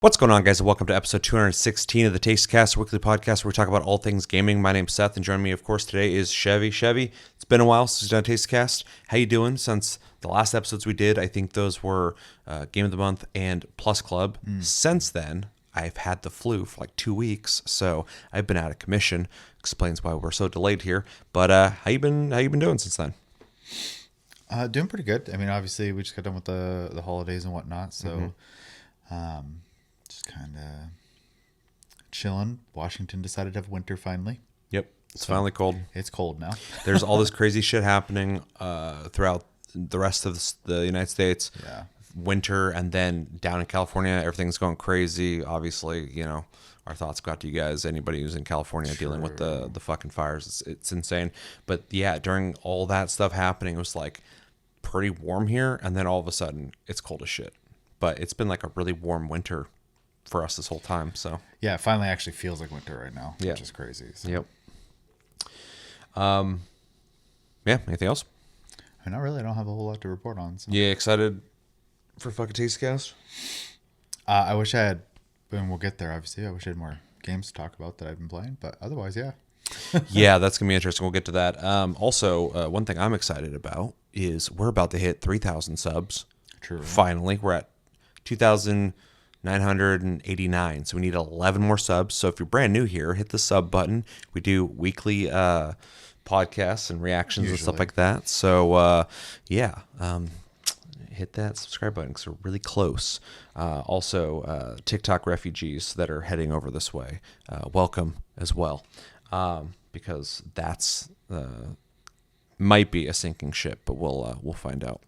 What's going on, guys, and welcome to episode 216 of the Tastecast, a weekly podcast where we talk about all things gaming. My name's Seth, and joining me, of course, today is Chevy. Chevy, it's been a while since we've done Tastecast. How you doing since the last episodes we did? I think those were Game of the Month and Plus Club. Since then, I've had the flu for like 2 weeks, so I've been out of commission. Explains why we're so delayed here. But how you been doing since then? Doing pretty good. I mean, obviously, we just got done with the holidays and whatnot, so just kind of chilling. Washington decided to have winter finally. Yep, it's finally cold. It's cold now. There's all this crazy shit happening throughout the rest of the United States. Yeah. Winter, and then down in California, everything's going crazy. Obviously, you know, our thoughts go out to you guys. Anybody who's in California dealing with the fucking fires, it's insane. But yeah, during all that stuff happening, it was like pretty warm here, and then all of a sudden, it's cold as shit. But it's been like a really warm winter for us this whole time. So Yeah, it finally actually feels like winter right now, Yeah. which is crazy. So. Yep. Yeah. Anything else? Not really. I don't have a whole lot to report on. So. Yeah. Excited for fucking Tastecast? I wish I had, and we'll get there, obviously. I wish I had more games to talk about that I've been playing, but otherwise, yeah. Yeah, that's going to be interesting. We'll get to that. Also, one thing I'm excited about is we're about to hit 3,000 subs. True. Finally, we're at 2,989. So we need 11 more subs. So if you're brand new here, hit the sub button. We do weekly podcasts and reactions and stuff like that. So, hit that subscribe button because we're really close. Also, TikTok refugees that are heading over this way, welcome as well, because that's might be a sinking ship, but we'll find out.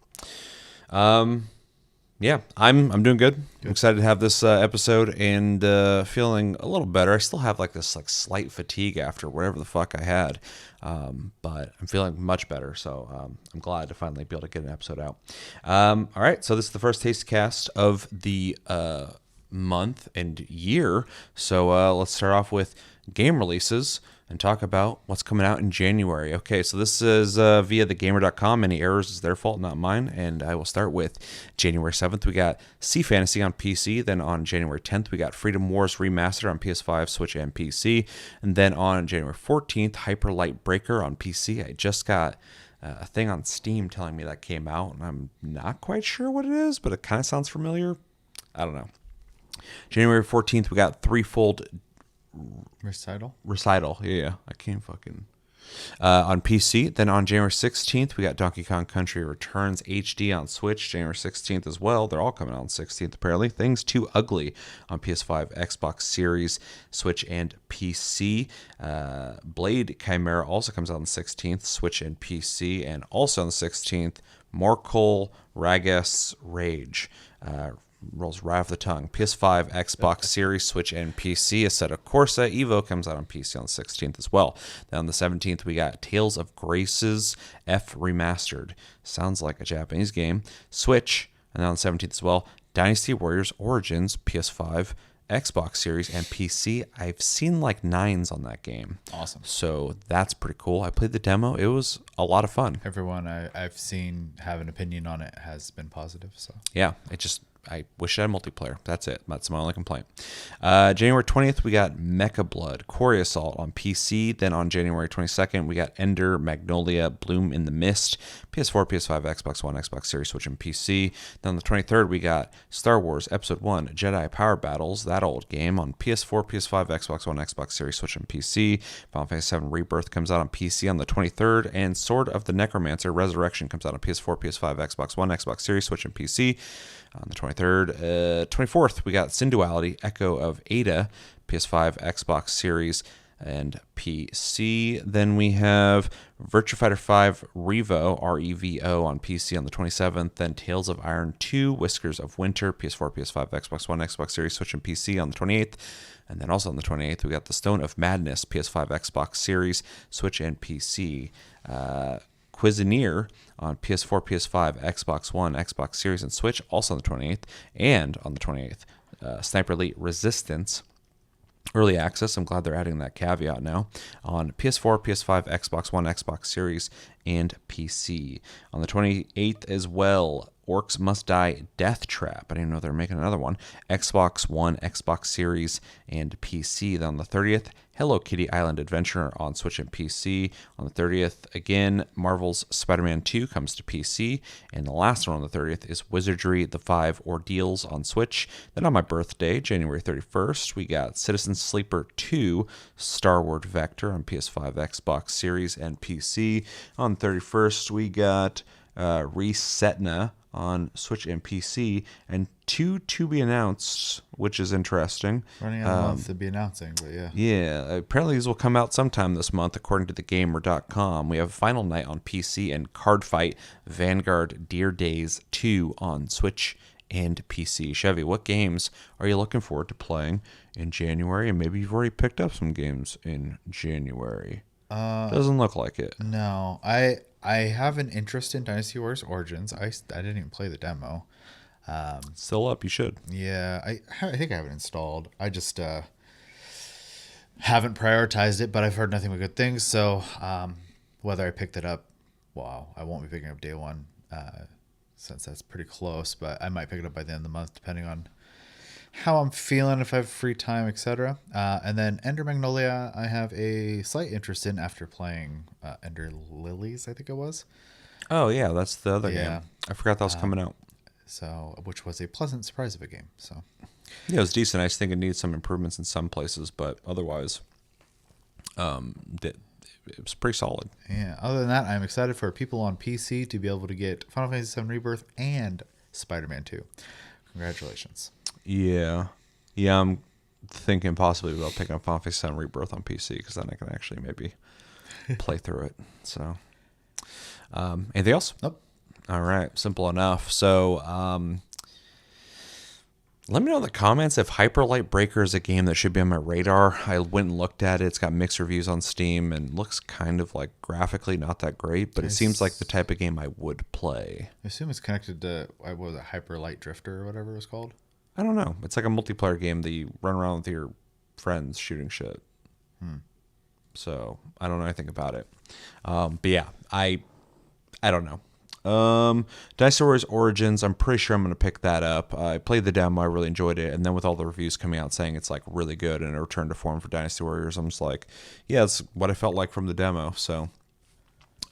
Yeah, I'm doing good. I'm excited to have this episode and feeling a little better. I still have like this like slight fatigue after whatever the fuck I had, but I'm feeling much better. So I'm glad to finally be able to get an episode out. All right, so this is the first Tastecast of the month and year. So let's start off with game releases and talk about what's coming out in January. Okay, so this is via thegamer.com. Any errors is their fault, not mine. And I will start with January 7th. We got Sea Fantasy on PC. Then on January 10th, we got Freedom Wars Remastered on PS5, Switch, and PC. And then on January 14th, Hyper Light Breaker on PC. I just got a thing on Steam telling me that came out, and I'm not quite sure what it is, but it kind of sounds familiar. I don't know. January 14th, we got Threefold Recital. Yeah. I can't fucking... on PC. Then on January 16th, we got Donkey Kong Country Returns HD on Switch. January 16th as well. They're all coming out on 16th, apparently. Things Too Ugly on PS5, Xbox Series, Switch, and PC. Blade Chimera also comes out on the 16th, Switch and PC. And also on the 16th, Morkel Ragas Rage. Rolls right off the tongue. PS5, Xbox Series, Switch, and PC. Assetto Corsa Evo comes out on PC on the 16th as well. Then on the 17th, we got Tales of Graces F Remastered. Sounds like a Japanese game. Switch, and then on the 17th as well, Dynasty Warriors Origins, PS5, Xbox Series, and PC. I've seen like 9s on that game. Awesome. So that's pretty cool. I played the demo. It was a lot of fun. Everyone I've seen have an opinion on it has been positive. So yeah, I wish it had multiplayer. That's it. That's my only complaint. January 20th, we got Mecha Blood, Quarry Assault on PC. Then on January 22nd, we got Ender, Magnolia, Bloom in the Mist, PS4, PS5, Xbox One, Xbox Series, Switch, and PC. Then on the 23rd, we got Star Wars Episode 1, Jedi Power Battles, that old game, on PS4, PS5, Xbox One, Xbox Series, Switch, and PC. Final Fantasy VII Rebirth comes out on PC on the 23rd, and Sword of the Necromancer Resurrection comes out on PS4, PS5, Xbox One, Xbox Series, Switch, and PC. On the 23rd, 24th, we got Sin Duality, Echo of Ada, PS5, Xbox Series, and PC. Then we have Virtua Fighter 5 Revo, R-E-V-O, on PC on the 27th. Then Tales of Iron 2, Whiskers of Winter, PS4, PS5, Xbox One, Xbox Series, Switch, and PC on the 28th. And then also on the 28th, we got The Stone of Madness, PS5, Xbox Series, Switch, and PC. Cuisinier on PS4, PS5, Xbox One, Xbox Series, and Switch, also on the 28th. And on the 28th, Sniper Elite Resistance Early Access. I'm glad they're adding that caveat now. On PS4, PS5, Xbox One, Xbox Series, and PC. On the 28th as well, Orcs Must Die Death Trap. I didn't know they were making another one. Xbox One, Xbox Series, and PC. Then on the 30th, Hello Kitty Island Adventure on Switch and PC. On the 30th, again, Marvel's Spider-Man 2 comes to PC. And the last one on the 30th is Wizardry The 5 Ordeals on Switch. Then on my birthday, January 31st, we got Citizen Sleeper 2, Starward Vector on PS5, Xbox Series, and PC. On the 31st, we got Resetna on Switch and PC, and 2 to be announced, which is interesting. Running out of months to be announcing, but yeah. Yeah, apparently these will come out sometime this month, according to thegamer.com. We have Final Night on PC and Cardfight Vanguard Dear Days 2 on Switch and PC. Chevy, what games are you looking forward to playing in January? And maybe you've already picked up some games in January. Doesn't look like it. No, I have an interest in Dynasty Warriors Origins. I didn't even play the demo. Still up, you should. Yeah, I think I have it installed. I just haven't prioritized it, but I've heard nothing but good things. So whether I picked it up, wow, I won't be picking up day one since that's pretty close. But I might pick it up by the end of the month, depending on how I'm feeling, if I have free time, etc. And then Ender Magnolia, I have a slight interest in after playing Ender Lilies, I think it was. Oh, yeah, that's the other game. I forgot that was coming out. So, which was a pleasant surprise of a game. So, yeah, it was decent. I just think it needs some improvements in some places, but otherwise, it was pretty solid. Yeah. Other than that, I'm excited for people on PC to be able to get Final Fantasy VII Rebirth and Spider-Man 2. Congratulations. Yeah. Yeah, I'm thinking possibly about picking up Final Fantasy VII Rebirth on PC, because then I can actually maybe play through it. So, anything else? Nope. All right, simple enough. So, let me know in the comments if Hyper Light Breaker is a game that should be on my radar. I went and looked at it. It's got mixed reviews on Steam and looks kind of like graphically not that great, but it seems like the type of game I would play. I assume it's connected to, what was it, Hyper Light Drifter or whatever it was called? I don't know. It's like a multiplayer game that you run around with your friends shooting shit. So I don't know anything about it. But yeah, I don't know. Dynasty Warriors Origins, I'm pretty sure I'm going to pick that up. I played the demo, I really enjoyed it, and then with all the reviews coming out saying it's like really good and a return to form for Dynasty Warriors, I'm just like, yeah, it's what I felt like from the demo. So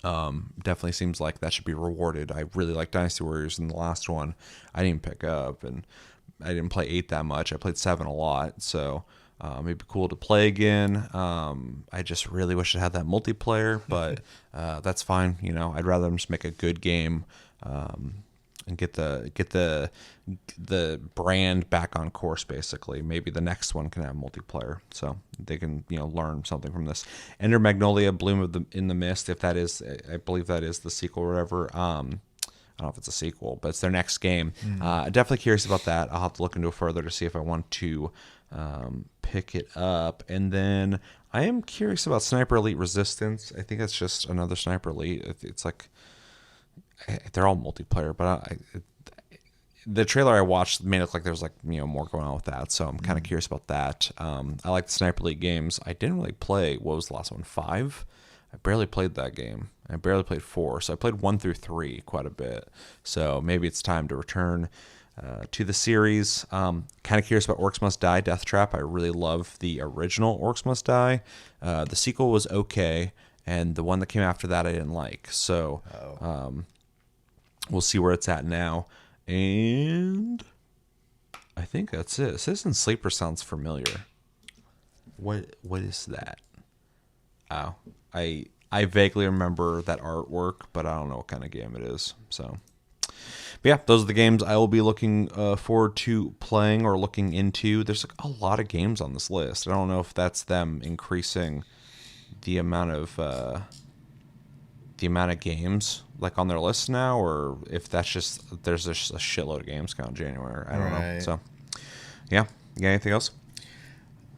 definitely seems like that should be rewarded. I really like Dynasty Warriors in the last one. I didn't pick up, and I didn't play 8 that much. I played 7 a lot, so it'd be cool to play again. I just really wish it had that multiplayer, but that's fine. You know, I'd rather them just make a good game and get the brand back on course. Basically, maybe the next one can have multiplayer, so they can learn something from this. Ender Magnolia, Bloom in the Mist. If that is, I believe that is the sequel or whatever. I don't know if it's a sequel, but it's their next game. Definitely curious about that. I'll have to look into it further to see if I want to pick it up. And then I am curious about Sniper Elite Resistance. I think that's just another Sniper Elite. It's like they're all multiplayer, but the trailer I watched made it look like there was more going on with that. So I'm kind of curious about that. I like the Sniper Elite games. I didn't really play. What was the last one? 5? I barely played that game. I barely played 4, so I played 1 through 3 quite a bit. So maybe it's time to return to the series. Kind of curious about Orcs Must Die Death Trap. I really love the original Orcs Must Die. The sequel was okay, and the one that came after that I didn't like. So we'll see where it's at now. And I think that's it. Citizen Sleeper sounds familiar. What is that? Oh, I vaguely remember that artwork, but I don't know what kind of game it is. So, but yeah, those are the games I will be looking forward to playing or looking into. There's a lot of games on this list. I don't know if that's them increasing the amount of games like on their list now, or if that's just there's just a shitload of games coming in January. I don't know. So, yeah, you got anything else?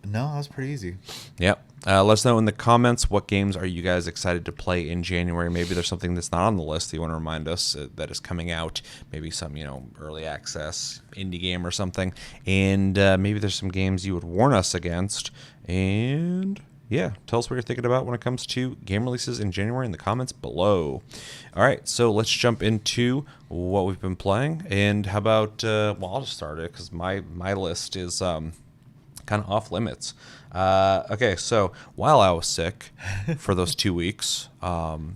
No, that was pretty easy. Yep. Let us know in the comments what games are you guys excited to play in January. Maybe there's something that's not on the list that you want to remind us that is coming out. Maybe some, early access indie game or something. And maybe there's some games you would warn us against. And yeah, tell us what you're thinking about when it comes to game releases in January in the comments below. All right, so let's jump into what we've been playing. And how about, well, I'll just start it because my list is kind of off limits. Okay, so while I was sick for those 2 weeks,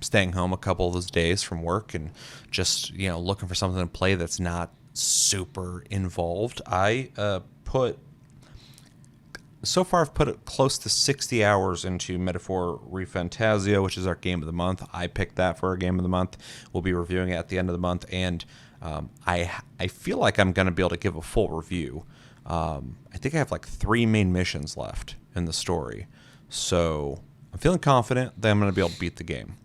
staying home a couple of those days from work and just, looking for something to play that's not super involved, so far, I've put close to 60 hours into Metaphor ReFantazio, which is our game of the month. I picked that for our game of the month. We'll be reviewing it at the end of the month, and I feel like I'm going to be able to give a full review. I think I have like 3 main missions left in the story, so I'm feeling confident that I'm going to be able to beat the game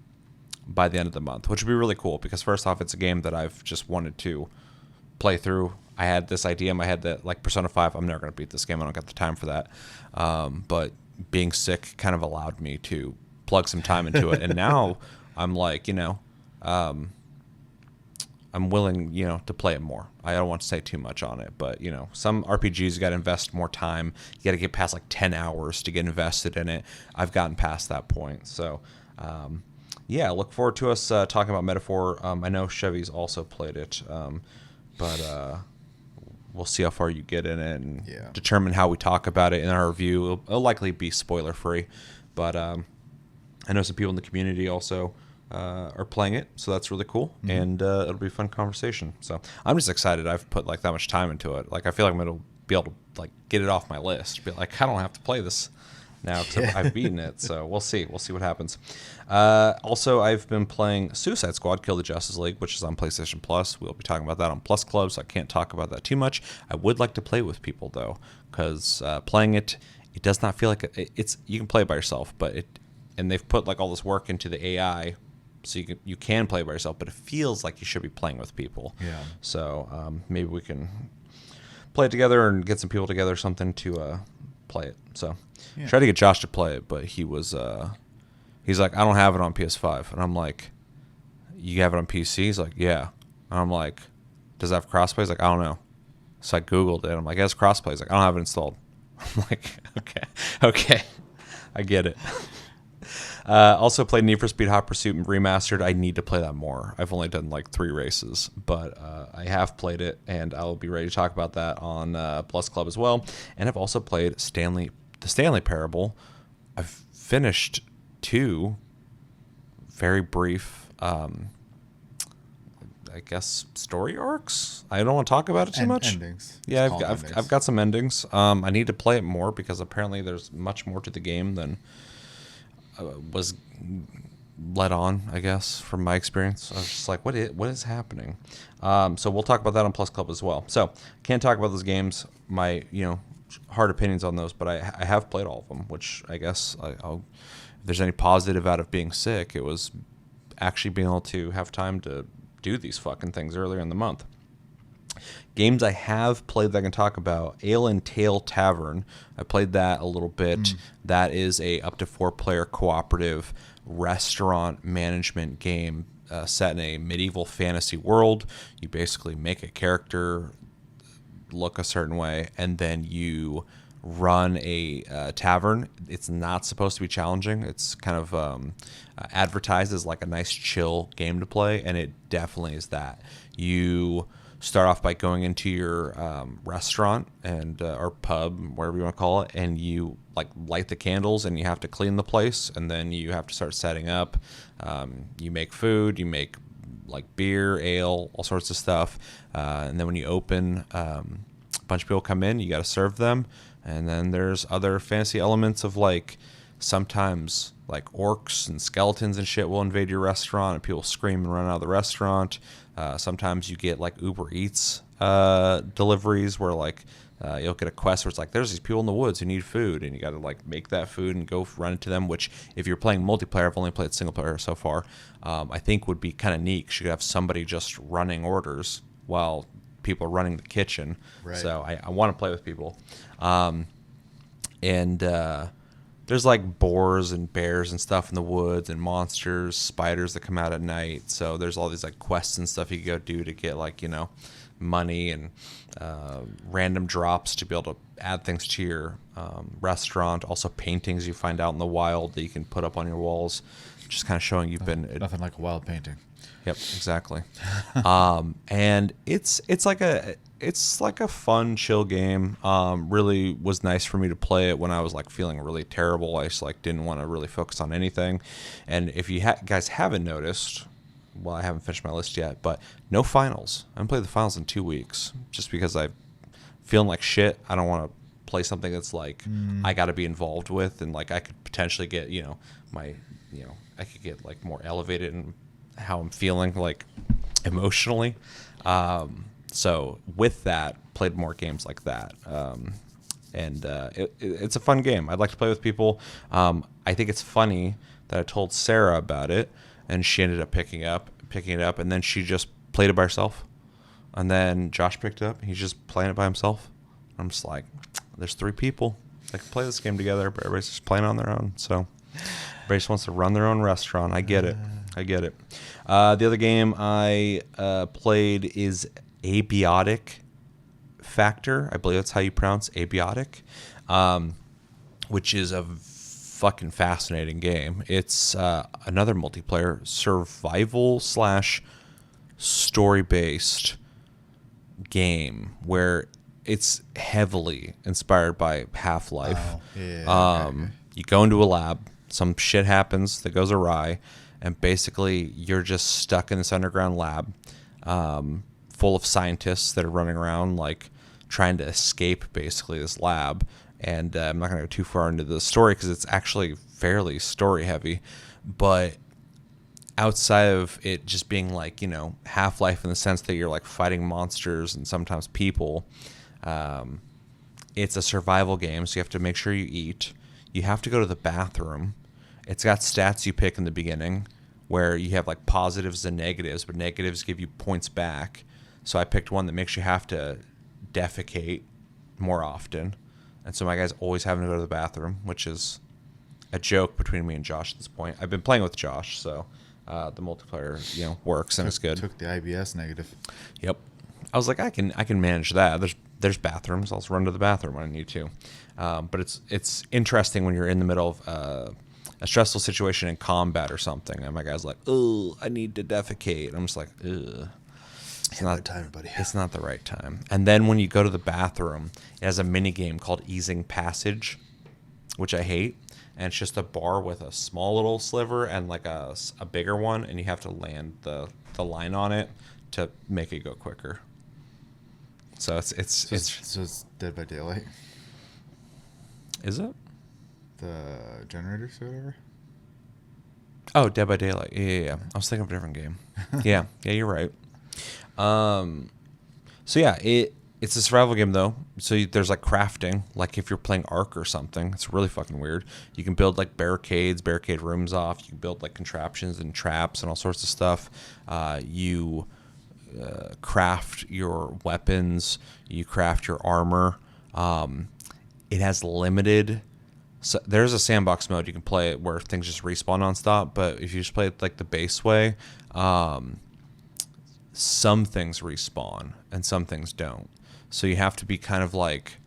by the end of the month, which would be really cool because first off, it's a game that I've just wanted to play through. I had this idea in my head that, like Persona 5, I'm never going to beat this game. I don't got the time for that. But being sick kind of allowed me to plug some time into it. And now I'm like, I'm willing, to play it more. I don't want to say too much on it, but, some RPGs, you got to invest more time. You got to get past like 10 hours to get invested in it. I've gotten past that point. So, yeah, look forward to us talking about Metaphor. I know Chevy's also played it, but we'll see how far you get in it and determine how we talk about it in our review. It'll likely be spoiler-free, but I know some people in the community also are playing it, so that's really cool, and it'll be a fun conversation. So I'm just excited I've put like that much time into it. Like I feel like I'm going to be able to like get it off my list. Be like, I don't have to play this now because I've beaten it, so we'll see. We'll see what happens. Also, I've been playing Suicide Squad Kill the Justice League, which is on PlayStation Plus. We'll be talking about that on Plus Club, so I can't talk about that too much. I would like to play with people, though, because playing it does not feel like it's. You can play it by yourself, and they've put like all this work into the AI, so you can play by yourself, but it feels like you should be playing with people. Yeah. So maybe we can play it together and get some people together or something to play it. So tried to get Josh to play it, but he was he's like, I don't have it on PS5, and I'm like, you have it on PC? He's like, yeah. And I'm like, does it have crossplay? He's like, I don't know. So I Googled it. I'm like, it has crossplay. He's like, I don't have it installed. I'm like, okay, I get it. Also played Need for Speed Hot Pursuit Remastered. I need to play that more. I've only done like 3 races, but I have played it, and I'll be ready to talk about that on Plus Club as well. And I've also played the Stanley Parable. I've finished 2 very brief, I guess, story arcs. I don't want to talk about it too much. Endings. Yeah, I've got some endings. I need to play it more because apparently there's much more to the game than was let on, I guess, from my experience. I was just like, what is happening? So we'll talk about that on Plus Club as well. So can't talk about those games, my hard opinions on those, but I have played all of them, which I guess if there's any positive out of being sick, it was actually being able to have time to do these fucking things earlier in the month. Games I have played that I can talk about: Ale and Tale Tavern. I played that a little bit. That is a up to 4-player cooperative restaurant management game set in a medieval fantasy world. You basically make a character look a certain way, and then you run a tavern. It's not supposed to be challenging. It's kind of advertised as like a nice chill game to play, and it definitely is that. You start off by going into your restaurant and or pub, whatever you want to call it, and you like light the candles, and you have to clean the place, and then you have to start setting up. You make food, you make like beer, ale, all sorts of stuff, and then when you open, a bunch of people come in, you got to serve them. And then there's other fantasy elements of like sometimes like orcs and skeletons and shit will invade your restaurant, and people scream and run out of the restaurant. Sometimes you get like Uber Eats deliveries where like you'll get a quest where it's like there's these people in the woods who need food, and you got to like make that food and go run into them, which if you're playing multiplayer, I've only played single player so far, I think would be kind of neat. You could have somebody just running orders while people are running the kitchen. Right. So I want to play with people. There's like boars and bears and stuff in the woods, and monsters, spiders that come out at night. So there's all these like quests and stuff you can go do to get like, money and random drops to be able to add things to your restaurant. Also paintings you find out in the wild that you can put up on your walls, just kind of showing you've been... Nothing like a wild painting. Yep, exactly. And it's like a fun, chill game. Really was nice for me to play it when I was like feeling really terrible. I just like didn't want to really focus on anything. And if you guys haven't noticed, well, I haven't finished my list yet, but no finals. I haven't played the finals in 2 weeks just because I'm feeling like shit. I don't want to play something that's like I got to be involved with, and like I could potentially get I could get like more elevated in how I'm feeling like emotionally. So with that, played more games like that. And it's a fun game. I'd like to play with people. I think it's funny that I told Sarah about it, and she ended up picking it up, and then she just played it by herself. And then Josh picked it up. He's just playing it by himself. I'm just like, there's 3 people that can play this game together, but everybody's just playing on their own. So everybody just wants to run their own restaurant. I get it. The other game I played is Abiotic Factor. I believe that's how you pronounce Abiotic, which is a fucking fascinating game. It's another multiplayer survival / story-based game where it's heavily inspired by Half-Life. Oh, yeah. Okay. You go into a lab, some shit happens that goes awry, and basically you're just stuck in this underground lab full of scientists that are running around like trying to escape basically this lab. And I'm not going to go too far into the story because it's actually fairly story heavy. But outside of it just being like, Half-Life in the sense that you're like fighting monsters and sometimes people, it's a survival game. So you have to make sure you eat. You have to go to the bathroom. It's got stats you pick in the beginning where you have like positives and negatives, but negatives give you points back. So I picked one that makes you have to defecate more often. And so my guy's always having to go to the bathroom, which is a joke between me and Josh at this point. I've been playing with Josh, so the multiplayer, works and it's good. Took the IBS negative. Yep. I was like, I can manage that. There's bathrooms. I'll just run to the bathroom when I need to. But it's interesting when you're in the middle of a stressful situation in combat or something, and my guy's like, "Oh, I need to defecate." I'm just like, "Ugh." It's not the time, buddy. It's not the right time. And then when you go to the bathroom, it has a mini game called Easing Passage, which I hate. And it's just a bar with a small little sliver and like a bigger one, and you have to land the line on it to make it go quicker. So it's Dead by Daylight. Is it? The generators or whatever? Oh, Dead by Daylight. Yeah. I was thinking of a different game. Yeah, you're right. So yeah, it's a survival game though. So there's like crafting, like if you're playing Ark or something. It's really fucking weird. You can build like barricade rooms off. You can build like contraptions and traps and all sorts of stuff. You craft your weapons. You craft your armor. It has limited. So there's a sandbox mode you can play it where things just respawn nonstop. But if you just play it like the base way, some things respawn and some things don't. So you have to be kind of like,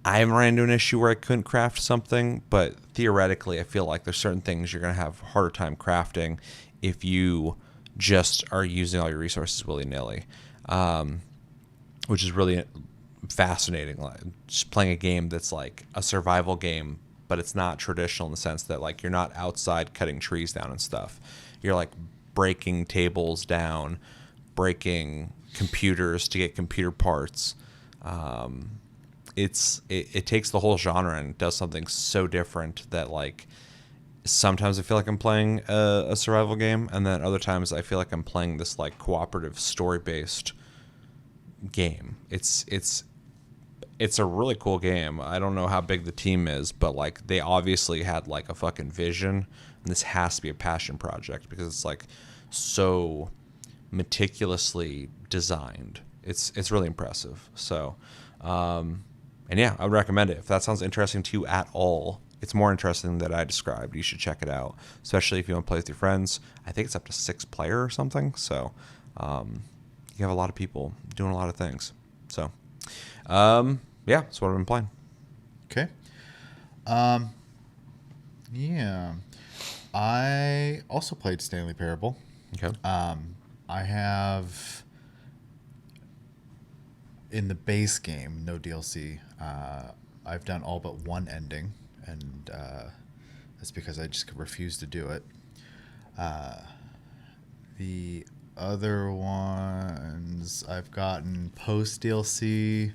I haven't ran into an issue where I couldn't craft something, but theoretically I feel like there's certain things you're going to have a harder time crafting if you just are using all your resources willy-nilly, which is really fascinating. Like just playing a game that's like a survival game, but it's not traditional in the sense that like you're not outside cutting trees down and stuff. You're like breaking tables down, breaking computers to get computer parts. It takes the whole genre and does something so different that like sometimes I feel like I'm playing a survival game, and then other times I feel like I'm playing this like cooperative story-based game. It's a really cool game. I don't know how big the team is, but like they obviously had like a fucking vision, and this has to be a passion project because it's like so meticulously designed. It's really impressive. So, and yeah, I would recommend it. If that sounds interesting to you at all, it's more interesting than I described. You should check it out, especially if you want to play with your friends. I think it's up to 6 player or something. So, you have a lot of people doing a lot of things. So, yeah, that's what I've been playing. Okay. Yeah. I also played Stanley Parable. Okay. I have in the base game, no DLC. I've done all but one ending, and that's because I just refused to do it. The other ones I've gotten post DLC.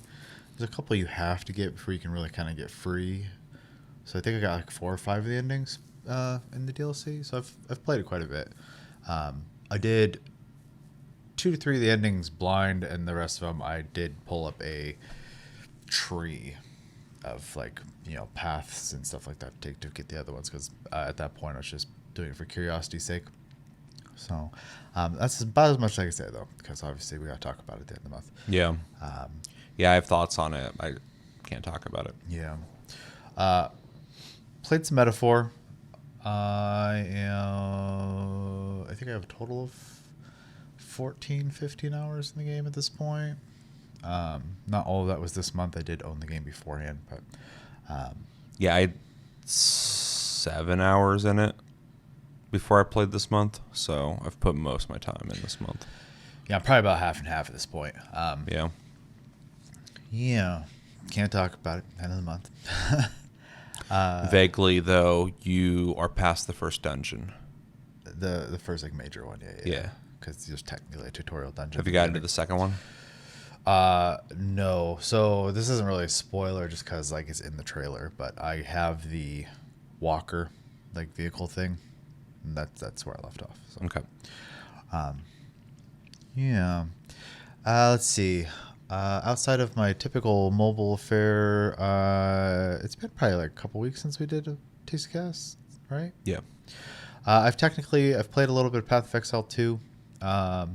There's a couple you have to get before you can really kind of get free. So I think I got like 4 or 5 of the endings in the DLC. So I've played it quite a bit. I did 2 to 3 of the endings blind, and the rest of them I did pull up a tree of like paths and stuff like that to get the other ones, because at that point I was just doing it for curiosity's sake. So that's about as much as I can say, though, because obviously we got to talk about it at the end of the month. Yeah. Yeah, I have thoughts on it. I can't talk about it. Yeah. Played some Metaphor. I think I have a total of 14, 15 hours in the game at this point. Not all of that was this month. I did own the game beforehand, but yeah, I had 7 hours in it before I played this month, so I've put most of my time in this month. Yeah, I'm probably about half and half at this point. Yeah. Yeah. Can't talk about it. End of the month. Vaguely, though, you are past the first dungeon. The first like major one, Yeah. Because it's just technically a tutorial dungeon. Have you gotten to the second one? No. So this isn't really a spoiler, just because like it's in the trailer. But I have the walker, like vehicle thing, and that's where I left off. So. Okay. Yeah. Let's see. Outside of my typical mobile affair, it's been probably like a couple weeks since we did a Taste Cast, right? Yeah. I've played a little bit of Path of Exile 2. I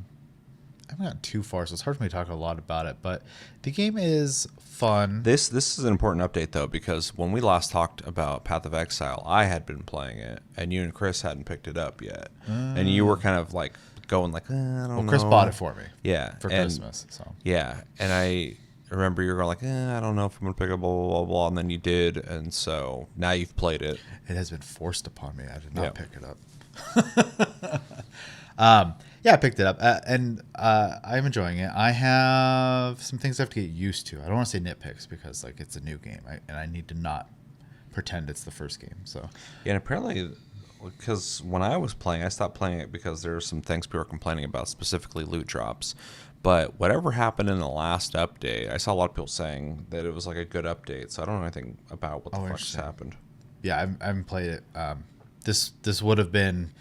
haven't gotten too far, so it's hard for me to talk a lot about it, but the game is fun. This is an important update, though, because when we last talked about Path of Exile, I had been playing it, and you and Chris hadn't picked it up yet. And you were kind of like going like, I don't know. Well, Chris bought it for me. Yeah. For Christmas. So. Yeah. And I remember you were going like, I don't know if I'm going to pick it up, blah, blah, blah, blah. And then you did. And so now you've played it. It has been forced upon me. I did not pick it up. Yeah, I picked it up. And I'm enjoying it. I have some things I have to get used to. I don't want to say nitpicks because like it's a new game. And I need to not pretend it's the first game. So. Yeah, and apparently, because when I was playing, I stopped playing it because there were some things people were complaining about, specifically loot drops. But whatever happened in the last update, I saw a lot of people saying that it was like a good update. So I don't know anything about what the fuck just happened. Yeah, I haven't played it. This would have been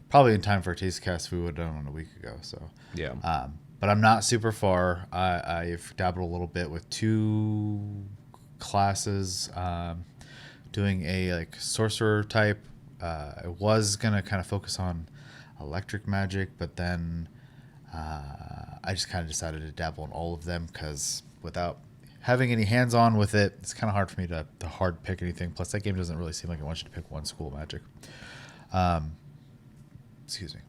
probably in time for a Taste Cast we would have done a week ago. So yeah. But I'm not super far. I've dabbled a little bit with 2 classes, doing a like sorcerer type. I was gonna kind of focus on electric magic, but then I just kind of decided to dabble in all of them because without having any hands-on with it, it's kind of hard for me to hard pick anything. Plus, that game doesn't really seem like it wants you to pick one school of magic. Excuse me.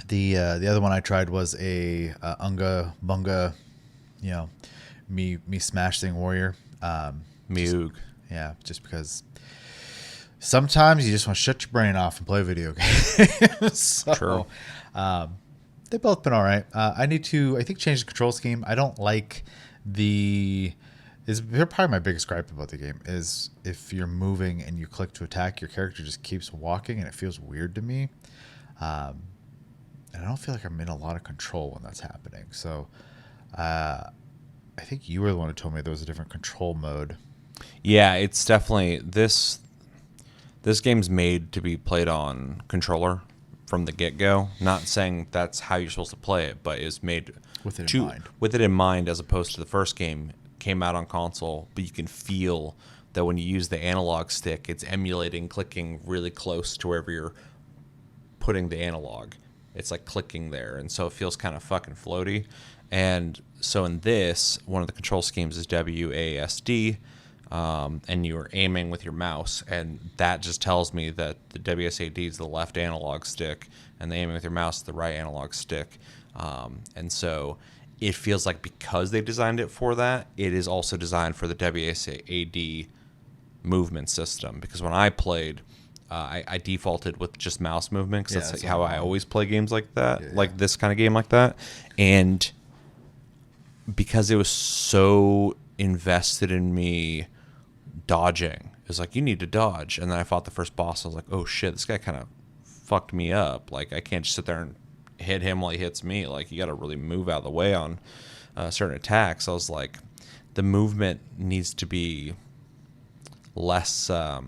The other one I tried was a Unga Bunga, me smash thing warrior. Meowg. Yeah, just because sometimes you just want to shut your brain off and play a video game. So, True. They've both been all right. I need to, I think, change the control scheme. I don't like probably my biggest gripe about the game is if you're moving and you click to attack, your character just keeps walking, and it feels weird to me. And I don't feel like I'm in a lot of control when that's happening. So I think you were the one who told me there was a different control mode. Yeah, it's definitely this game's made to be played on controller from the get-go. Not saying that's how you're supposed to play it, but it's made with it in mind. With it in mind, as opposed to the first game came out on console, but you can feel that when you use the analog stick, it's emulating clicking really close to wherever you're putting the analog. It's like clicking there, and so it feels kind of fucking floaty. And so in this, one of the control schemes is WASD, and you're aiming with your mouse, and that just tells me that the WSAD is the left analog stick, and the aiming with your mouse is the right analog stick. And so it feels like because they've designed it for that, it is also designed for the WSAD movement system. Because when I played, I defaulted with just mouse movement because that's how I always play games like that, like this kind of game like that. And because it was so invested in me dodging, it was like, you need to dodge. And then I fought the first boss. I was like, oh shit, this guy kind of fucked me up. Like, I can't just sit there and hit him while he hits me. Like, you got to really move out of the way on certain attacks. I was like, the movement needs to be less, I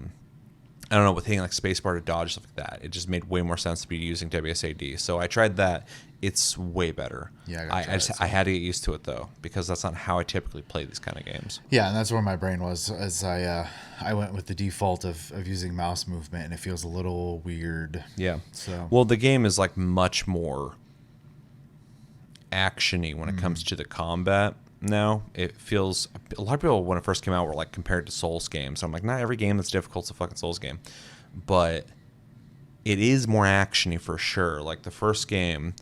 don't know, with hitting like spacebar to dodge, stuff like that. It just made way more sense to be using WSAD. So I tried that. It's way better. Yeah, I had to get used to it though, because that's not how I typically play these kind of games. Yeah, and that's where my brain was, as I went with the default of using mouse movement, and it feels a little weird. Yeah. So well, the game is like much more actiony when it comes to the combat. Now it feels, a lot of people when it first came out were like compared to Souls games. So I'm like, not every game that's difficult is a fucking Souls game, but it is more actiony for sure. Like the first game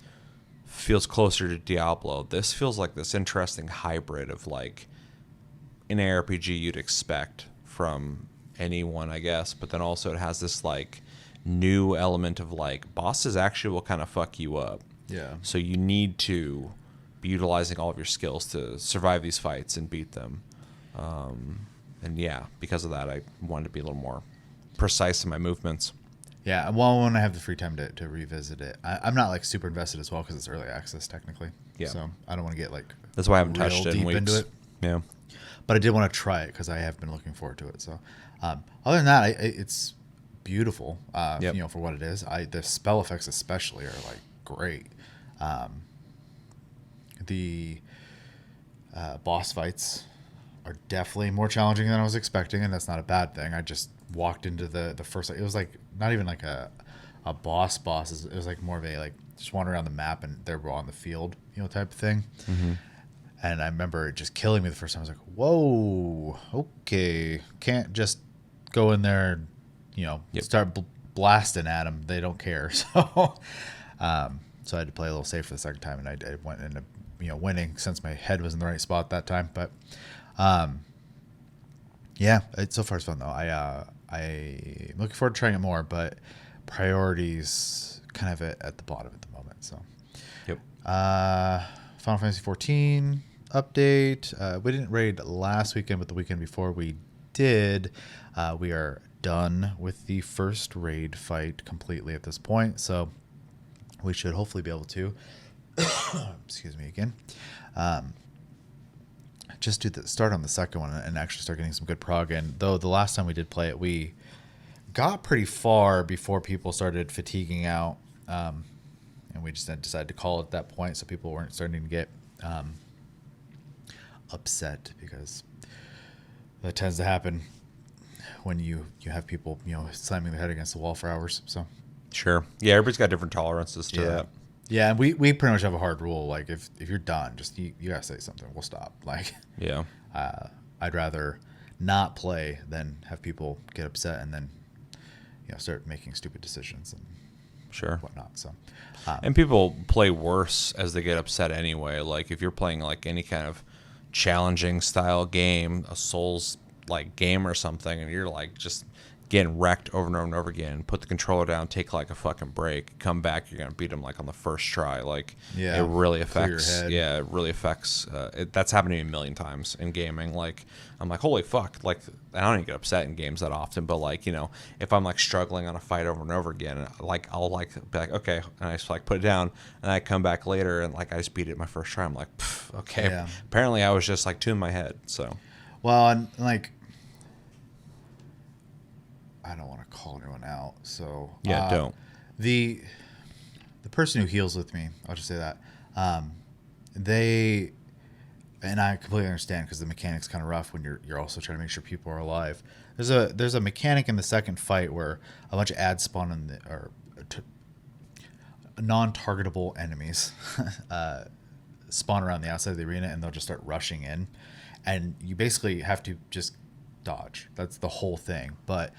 feels closer to Diablo. This feels like this interesting hybrid of like an ARPG you'd expect from anyone, I guess, but then also it has this like new element of like bosses actually will kind of fuck you up. Yeah. So you need to be utilizing all of your skills to survive these fights and beat them. And yeah, because of that, I wanted to be a little more precise in my movements. Yeah, well, when I have the free time to revisit it, I'm not like super invested as well because it's early access technically. Yeah. So I don't want to get like that's why I haven't touched it in weeks. Into it. Yeah. But I did want to try it because I have been looking forward to it. So other than that, it's beautiful. You know, for what it is. The spell effects especially are like great. The boss fights are definitely more challenging than I was expecting, and that's not a bad thing. I just walked into the first, it was like not even like a boss. It was like more of a like just wander around the map and they're on the field, you know, type of thing. Mm-hmm. And I remember it just killing me the first time. I was like, whoa, okay, can't just go in there and, you know, start blasting at them. They don't care. So so I had to play a little safe for the second time, and I went into, you know, winning since my head was in the right spot that time. But yeah, so far it's fun though. I'm looking forward to trying it more, but priorities kind of at the bottom at the moment. So Final Fantasy 14 update. We didn't raid last weekend, but the weekend before we did. We are done with the first raid fight completely at this point, so we should hopefully be able to excuse me again, just start on the second one and actually start getting some good prog in. Though the last time we did play it, we got pretty far before people started fatiguing out, and we just then decided to call it at that point so people weren't starting to get upset, because that tends to happen when you have people, you know, slamming their head against the wall for hours. So sure, yeah, everybody's got different tolerances to that. Yeah, and we pretty much have a hard rule. Like, if you're done, just you gotta say something. We'll stop. Like, yeah, I'd rather not play than have people get upset and then, you know, start making stupid decisions and whatnot. So, and people play worse as they get upset anyway. Like, if you're playing like any kind of challenging style game, a Souls like game or something, and you're like just getting wrecked over and over and over again, put the controller down, take like a fucking break, come back, you're gonna beat them like on the first try. Like, it really affects. Yeah, it really affects. That's happened to me a million times in gaming. Like, I'm like, holy fuck. Like, I don't even get upset in games that often, but like, you know, if I'm like struggling on a fight over and over again, like I'll like be like, okay, and I just like put it down, and I come back later and like I just beat it my first try. I'm like, okay. Yeah. Apparently, I was just like two in my head. So, well, and like, I don't want to call anyone out, so don't. The person who heals with me, I'll just say that, they, and I completely understand because the mechanic's kind of rough when you're also trying to make sure people are alive. There's a mechanic in the second fight where a bunch of ads spawn in non-targetable enemies spawn around the outside of the arena, and they'll just start rushing in, and you basically have to just dodge. That's the whole thing, but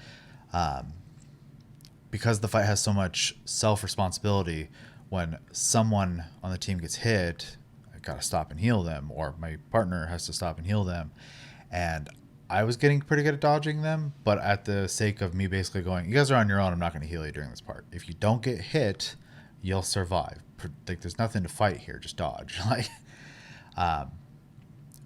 because the fight has so much self-responsibility, when someone on the team gets hit, I gotta stop and heal them, or my partner has to stop and heal them. And I was getting pretty good at dodging them, but at the sake of me basically going, you guys are on your own, I'm not going to heal you during this part. If you don't get hit, you'll survive. Like, there's nothing to fight here, just dodge. Like,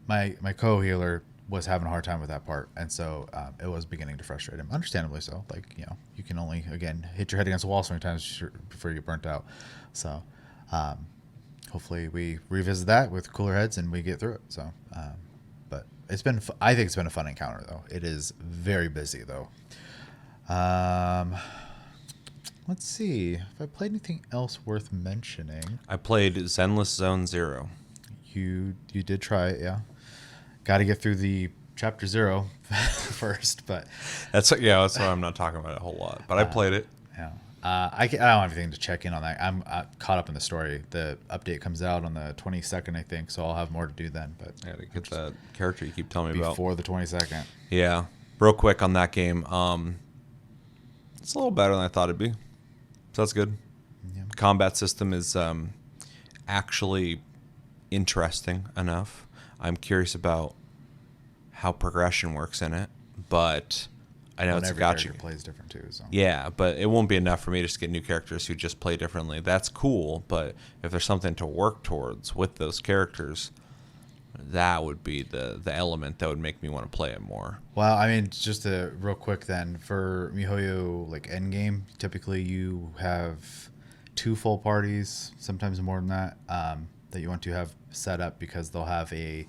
my co-healer was having a hard time with that part, and so it was beginning to frustrate him, understandably so. Like, you know, you can only, again, hit your head against the wall so many times before you get burnt out. So hopefully we revisit that with cooler heads and we get through it. So but it's been, I think it's been a fun encounter, though. It is very busy, though. Let's see if I played anything else worth mentioning. I played Zenless Zone Zero. You did try it, yeah. Got to get through the chapter 0 first, but That's why I'm not talking about it a whole lot. But I played it. yeah. I don't have anything to check in on that. I'm caught up in the story. The update comes out on the 22nd, I think, so I'll have more to do then. But Yeah, to get that character you keep telling me about. before the 22nd. Yeah, real quick on that game. It's a little better than I thought it'd be. So that's good. Yeah. Combat system is actually interesting enough. I'm curious about how progression works in it, but I know it's every got you. character plays different too. So. Yeah, but it won't be enough for me just to get new characters who just play differently. That's cool, but if there's something to work towards with those characters, that would be the element that would make me want to play it more. Well, I mean, just real quick then, for MiHoYo, like, endgame, typically you have 2 full parties, sometimes more than that, that you want to have set up, because they'll have a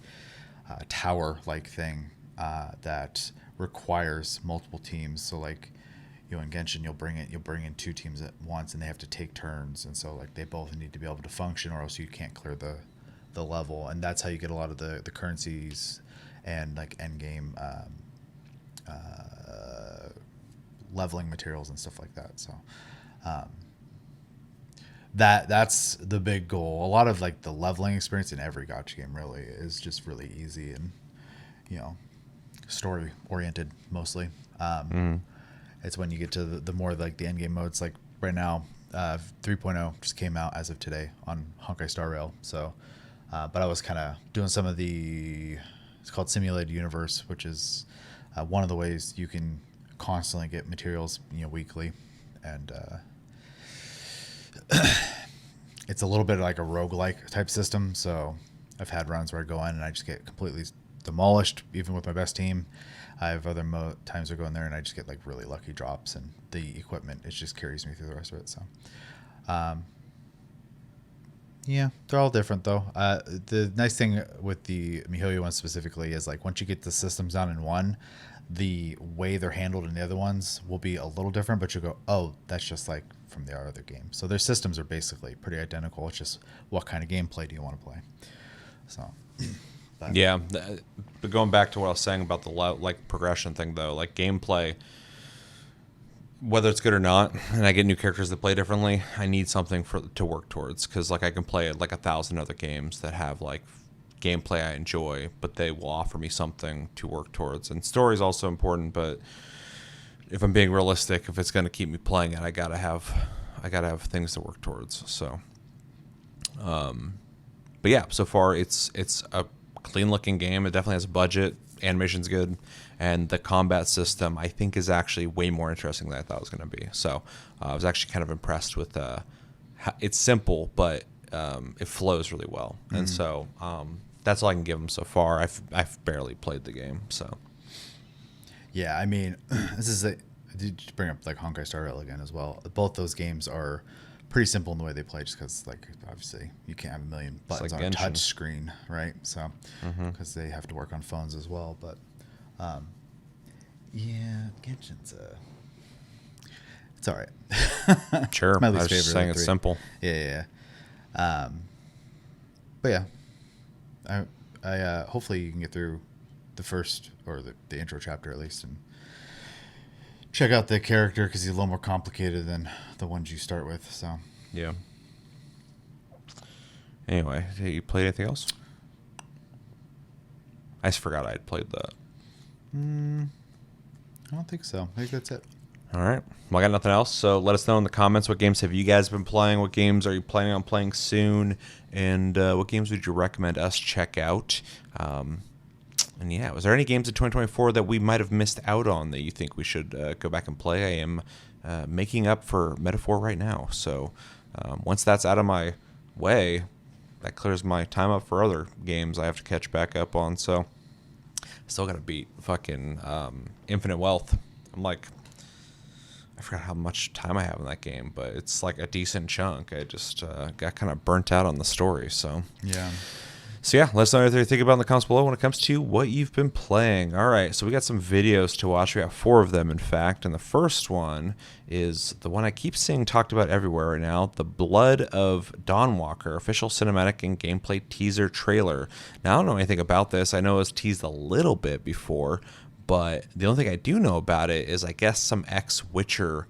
tower-like thing that requires multiple teams. So, like, you know, in Genshin, you'll bring in 2 teams at once, and they have to take turns, and so, like, they both need to be able to function, or else you can't clear the level. And that's how you get a lot of the currencies and, like, end game leveling materials and stuff like that. So that's the big goal. A lot of, like, the leveling experience in every gacha game really is just really easy and, you know, story oriented mostly. It's when you get to the more, like, the end game modes, like right now 3.0 just came out as of today on Honkai Star Rail. So but I was kind of doing some of it's called Simulated Universe, which is one of the ways you can constantly get materials, you know, weekly. And it's a little bit like a roguelike type system. So I've had runs where I go in and I just get completely demolished, even with my best team. I have other times I go in there and I just get, like, really lucky drops, and the equipment, it just carries me through the rest of it. So yeah, they're all different, though. The nice thing with the MiHoYo one specifically is, like, once you get the systems down in one, the way they're handled in the other ones will be a little different, but you'll go, oh, that's just like from the other game. So their systems are basically pretty identical. It's just what kind of gameplay do you want to play? So, yeah. But going back to what I was saying about the like progression thing, though, like gameplay, whether it's good or not, and I get new characters that play differently, I need something to work towards, because, like, I can play like 1,000 other games that have, like, gameplay I enjoy, but they will offer me something to work towards. And story is also important, but if I'm being realistic, if it's going to keep me playing it, I gotta have things to work towards. So, but yeah, so far it's a clean looking game. It definitely has a budget. Animation's good, and the combat system, I think, is actually way more interesting than I thought it was going to be. So I was actually kind of impressed with it's simple, but it flows really well. Mm-hmm. And so that's all I can give them so far. I've barely played the game, so yeah. I mean, this is did you bring up, like, Honkai Star Rail again as well? Both those games are pretty simple in the way they play, just because, like, obviously you can't have a million buttons like on a Genshin. touch screen, right? So because they have to work on phones as well. But yeah, Genshin's it's all right. Sure. It's my I least was just favorite saying of the it's three. simple. Yeah. But yeah, I hopefully you can get through the first, or the intro chapter at least, and check out the character, because he's a little more complicated than the ones you start with. So yeah. Anyway, have you played anything else? I just forgot I had played that. I don't think so. I think that's it. All right. Well, I got nothing else. So let us know in the comments what games have you guys been playing? What games are you planning on playing soon? And what games would you recommend us check out? And yeah, was there any games in 2024 that we might have missed out on that you think we should go back and play? I am making up for Metaphor right now. So once that's out of my way, that clears my time up for other games I have to catch back up on. So still got to beat fucking Infinite Wealth. I'm like, I forgot how much time I have in that game, but it's like a decent chunk. I just got kind of burnt out on the story. So Yeah. So yeah, let us know what you think about in the comments below when it comes to what you've been playing. All right, so we got some videos to watch. We got 4 of them, in fact. And the first one is the one I keep seeing talked about everywhere right now, The Blood of Dawnwalker, official cinematic and gameplay teaser trailer. Now, I don't know anything about this. I know it was teased a little bit before, but the only thing I do know about it is I guess some ex-Witcher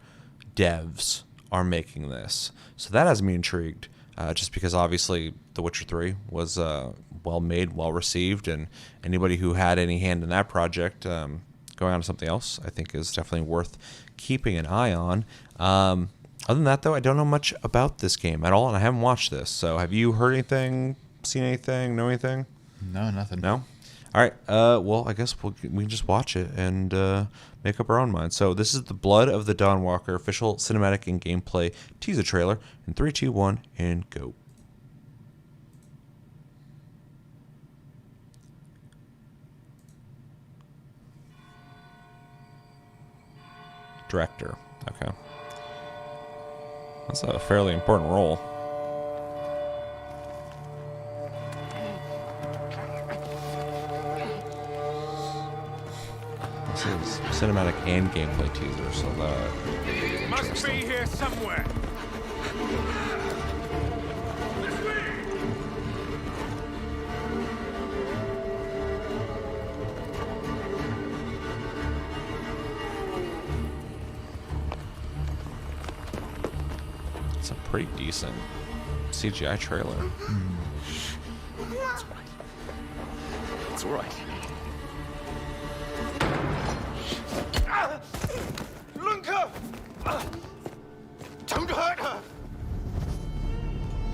devs are making this. So that has me intrigued. Just because obviously The Witcher 3 was well made, well received, and anybody who had any hand in that project going on to something else, I think is definitely worth keeping an eye on. Other than that, though, I don't know much about this game at all, and I haven't watched this. So have you heard anything, seen anything, know anything? No, nothing. No? All right. Well, I guess we can just watch it and make up our own mind. So this is The Blood of the Dawnwalker official cinematic and gameplay teaser trailer. In 3, 2, 1, and go. Director. Okay. That's a fairly important role. This is cinematic and gameplay teaser, so that Must be here somewhere. it's a pretty decent CGI trailer. That's right. It's all right. Lunka! Don't hurt her!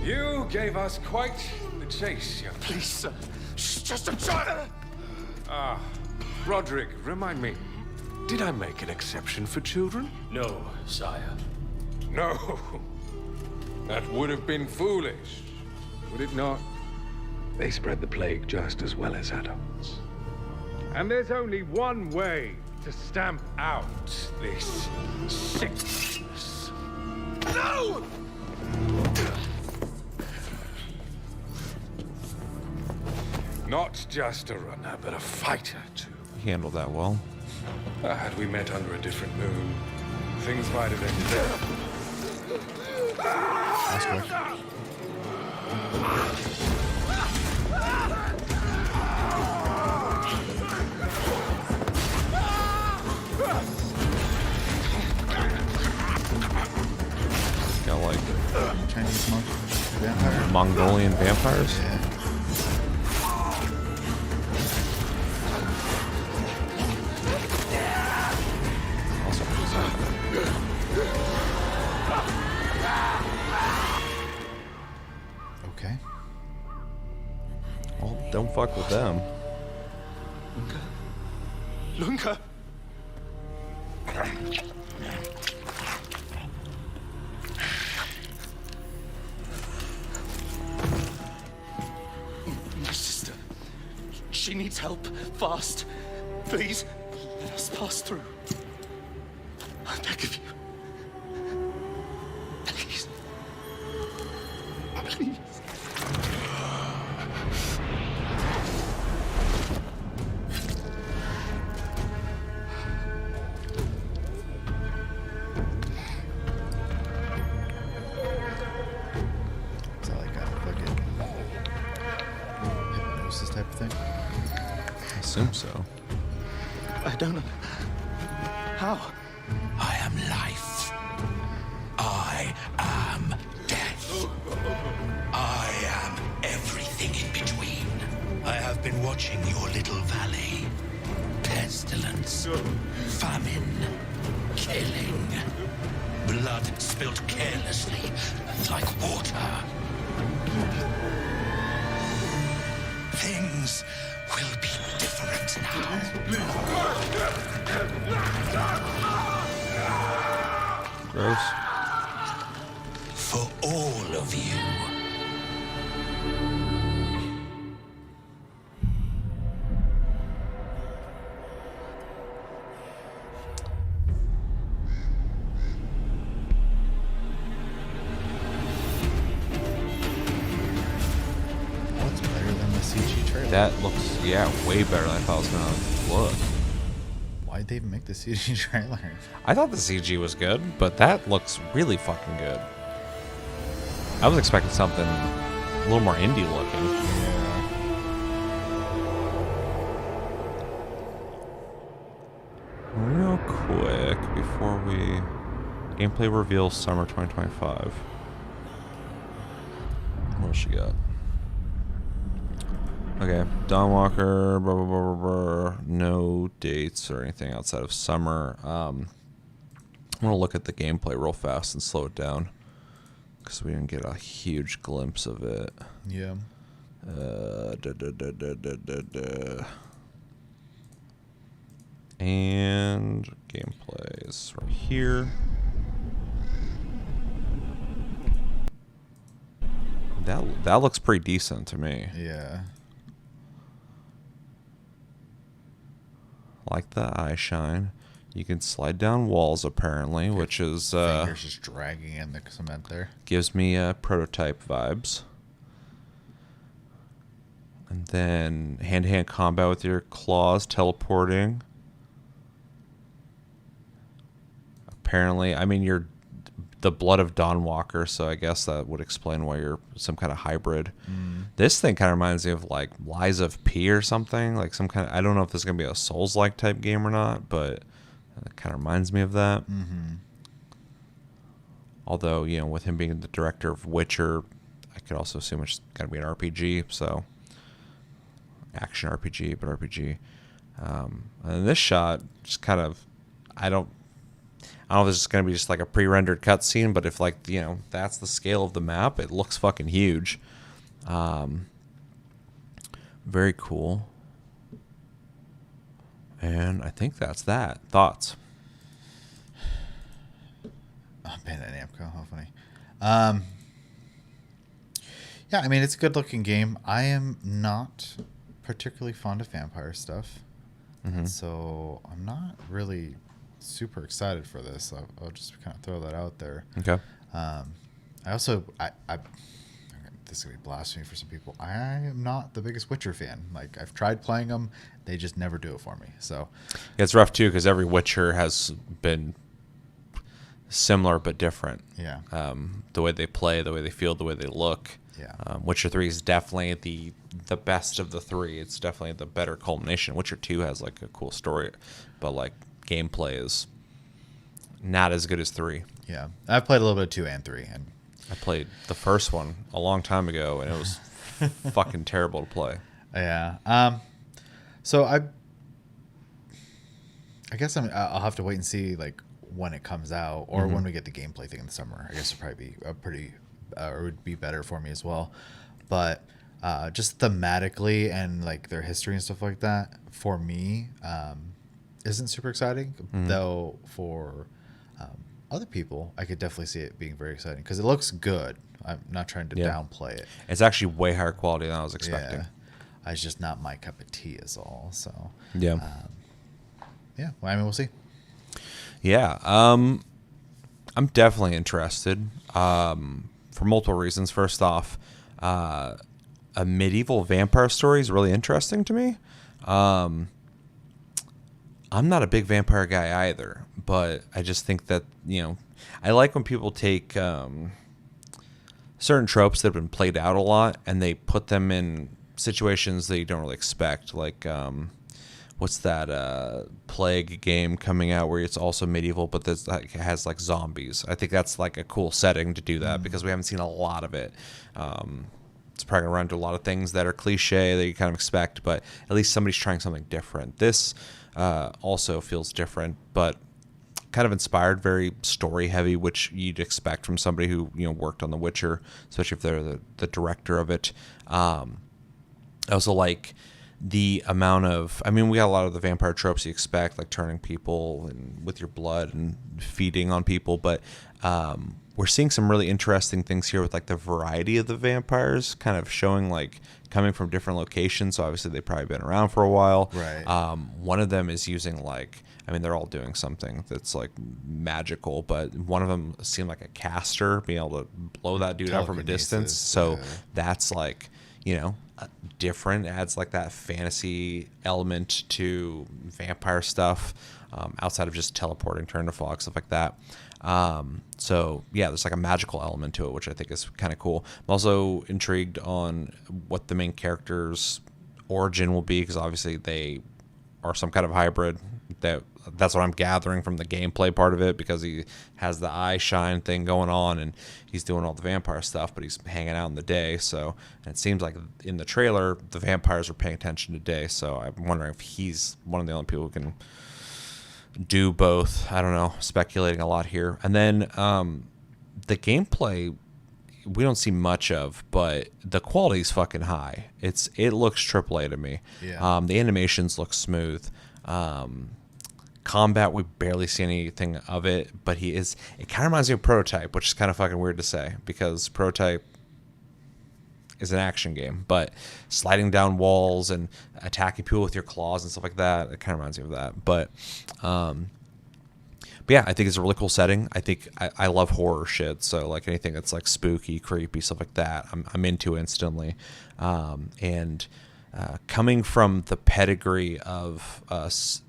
You gave us quite the chase, young. Please, sir. She's just a child. Roderick, remind me, did I make an exception for children? No, sire. No. That would have been foolish, would it not? They spread the plague just as well as adults. And there's only one way to stamp out this sickness. No! Not just a runner, but a fighter, too. He handled that well. Had we met under a different moon, things might have ended there. That's quick. Got like Chinese monk vampire. Mongolian vampires. Yeah. Also Okay. well, don't fuck with them. Lunka! My sister. She needs help. Fast. Please, let us pass through. I beg of you. Please. Please. Is that like a fucking hypnosis type of thing? I assume so. I don't know. How? I am life. I am death. I am everything in between. I have been watching your little valley. Pestilence, famine, killing. Blood spilled carelessly, like water. Things will be different now. Gross. For all of you. What's better than the CG trailer? That looks, yeah, way better than I thought it was going to look. Why'd they even make the CG trailer? I thought the CG was good, but that looks really fucking good. I was expecting something a little more indie looking. Real quick, before we... Gameplay reveal summer 2025. What else you got? Okay, Dawnwalker, blah, blah, blah, blah, blah. No dates or anything outside of summer. I'm going to look at the gameplay real fast and slow it down, because we didn't get a huge glimpse of it. Yeah. And gameplay is right here. That looks pretty decent to me. Yeah. Like the eye shine. You can slide down walls apparently, which is Fingers just dragging in the cement there. gives me prototype vibes. And then hand-to-hand combat with your claws, teleporting. Apparently, I mean, you're the blood of Dawnwalker, so I guess that would explain why you're some kind of hybrid. This thing kind of reminds me of like Lies of P or something, like some kind of, I don't know if this is gonna be a Souls-like type game or not, but it kind of reminds me of that. Although, you know, with him being the director of Witcher, I could also assume it's gonna be an RPG, so action RPG, but RPG. And this shot just kind of, I don't know if this is going to be just like a pre-rendered cutscene, but if like, you know, that's the scale of the map, it looks fucking huge. Very cool. And I think that's that. Thoughts? Oh, Bandai Namco, how funny. Yeah, I mean, it's a good looking game. I am not particularly fond of vampire stuff. So I'm not really super excited for this. I'll just kind of throw that out there. Okay. I also, this is gonna be blasphemy for some people. I am not the biggest Witcher fan. Like, I've tried playing them, they just never do it for me. So It's rough too, because every Witcher has been similar but different. yeah, The way they play, the way they feel, the way they look. Yeah. Witcher 3 is definitely the best of the three. It's definitely the better culmination. Witcher 2 has like a cool story, but like gameplay is not as good as 3. yeah. I've played a little bit of 2 and 3, and I played the first one a long time ago, and it was fucking terrible to play. yeah. So I guess I'll have to wait and see like when it comes out, or when we get the gameplay thing in the summer. I guess it'll probably be a pretty, or would be better for me as well. But just thematically and like their history and stuff like that, for me, isn't super exciting. Though for other people, I could definitely see it being very exciting because it looks good. I'm not trying to downplay it. It's actually way higher quality than I was expecting. Yeah. It's just not my cup of tea is all. So Yeah. yeah, well, I mean, we'll see. Yeah. I'm definitely interested for multiple reasons. First off, a medieval vampire story is really interesting to me. I'm not a big vampire guy either, but I just think that, you know, I like when people take certain tropes that have been played out a lot and they put them in situations that you don't really expect. Like, what's that Plague game coming out where it's also medieval, but there's like, it has like zombies. I think that's like a cool setting to do that because we haven't seen a lot of it. It's probably gonna run into a lot of things that are cliche that you kind of expect, but at least somebody's trying something different. This also feels different, but kind of inspired, very story heavy, which you'd expect from somebody who worked on The Witcher, especially if they're the director of it. I also like the amount of, I mean, we got a lot of the vampire tropes you expect, like turning people and with your blood and feeding on people, but we're seeing some really interesting things here with like the variety of the vampires, kind of showing like coming from different locations. So obviously they've probably been around for a while. Right. One of them is using like, I mean, they're all doing something that's like magical, but one of them seemed like a caster, being able to blow that dude out from a distance. So that's like, different, adds like that fantasy element to vampire stuff, outside of just teleporting, turn to fog, stuff like that. So yeah, there's like a magical element to it, which I think is kind of cool. I'm also intrigued on what the main character's origin will be, because obviously they are some kind of hybrid. That's what I'm gathering from the gameplay part of it, because he has the eye shine thing going on and he's doing all the vampire stuff, but he's hanging out in the day. So, and it seems like in the trailer the vampires are paying attention to day. So I'm wondering if he's one of the only people who can do both. I don't know, speculating a lot here. And then the gameplay we don't see much of, but the quality's fucking high. It looks AAA to me. Yeah. The animations look smooth. Combat, we barely see anything of it, but it kind of reminds me of Prototype, which is kind of fucking weird to say, because Prototype is an action game, but sliding down walls and attacking people with your claws and stuff like that, it kind of reminds me of that. But yeah, I think it's a really cool setting. I think I love horror shit, so like anything that's like spooky, creepy, stuff like that, I'm into instantly. And coming from the pedigree of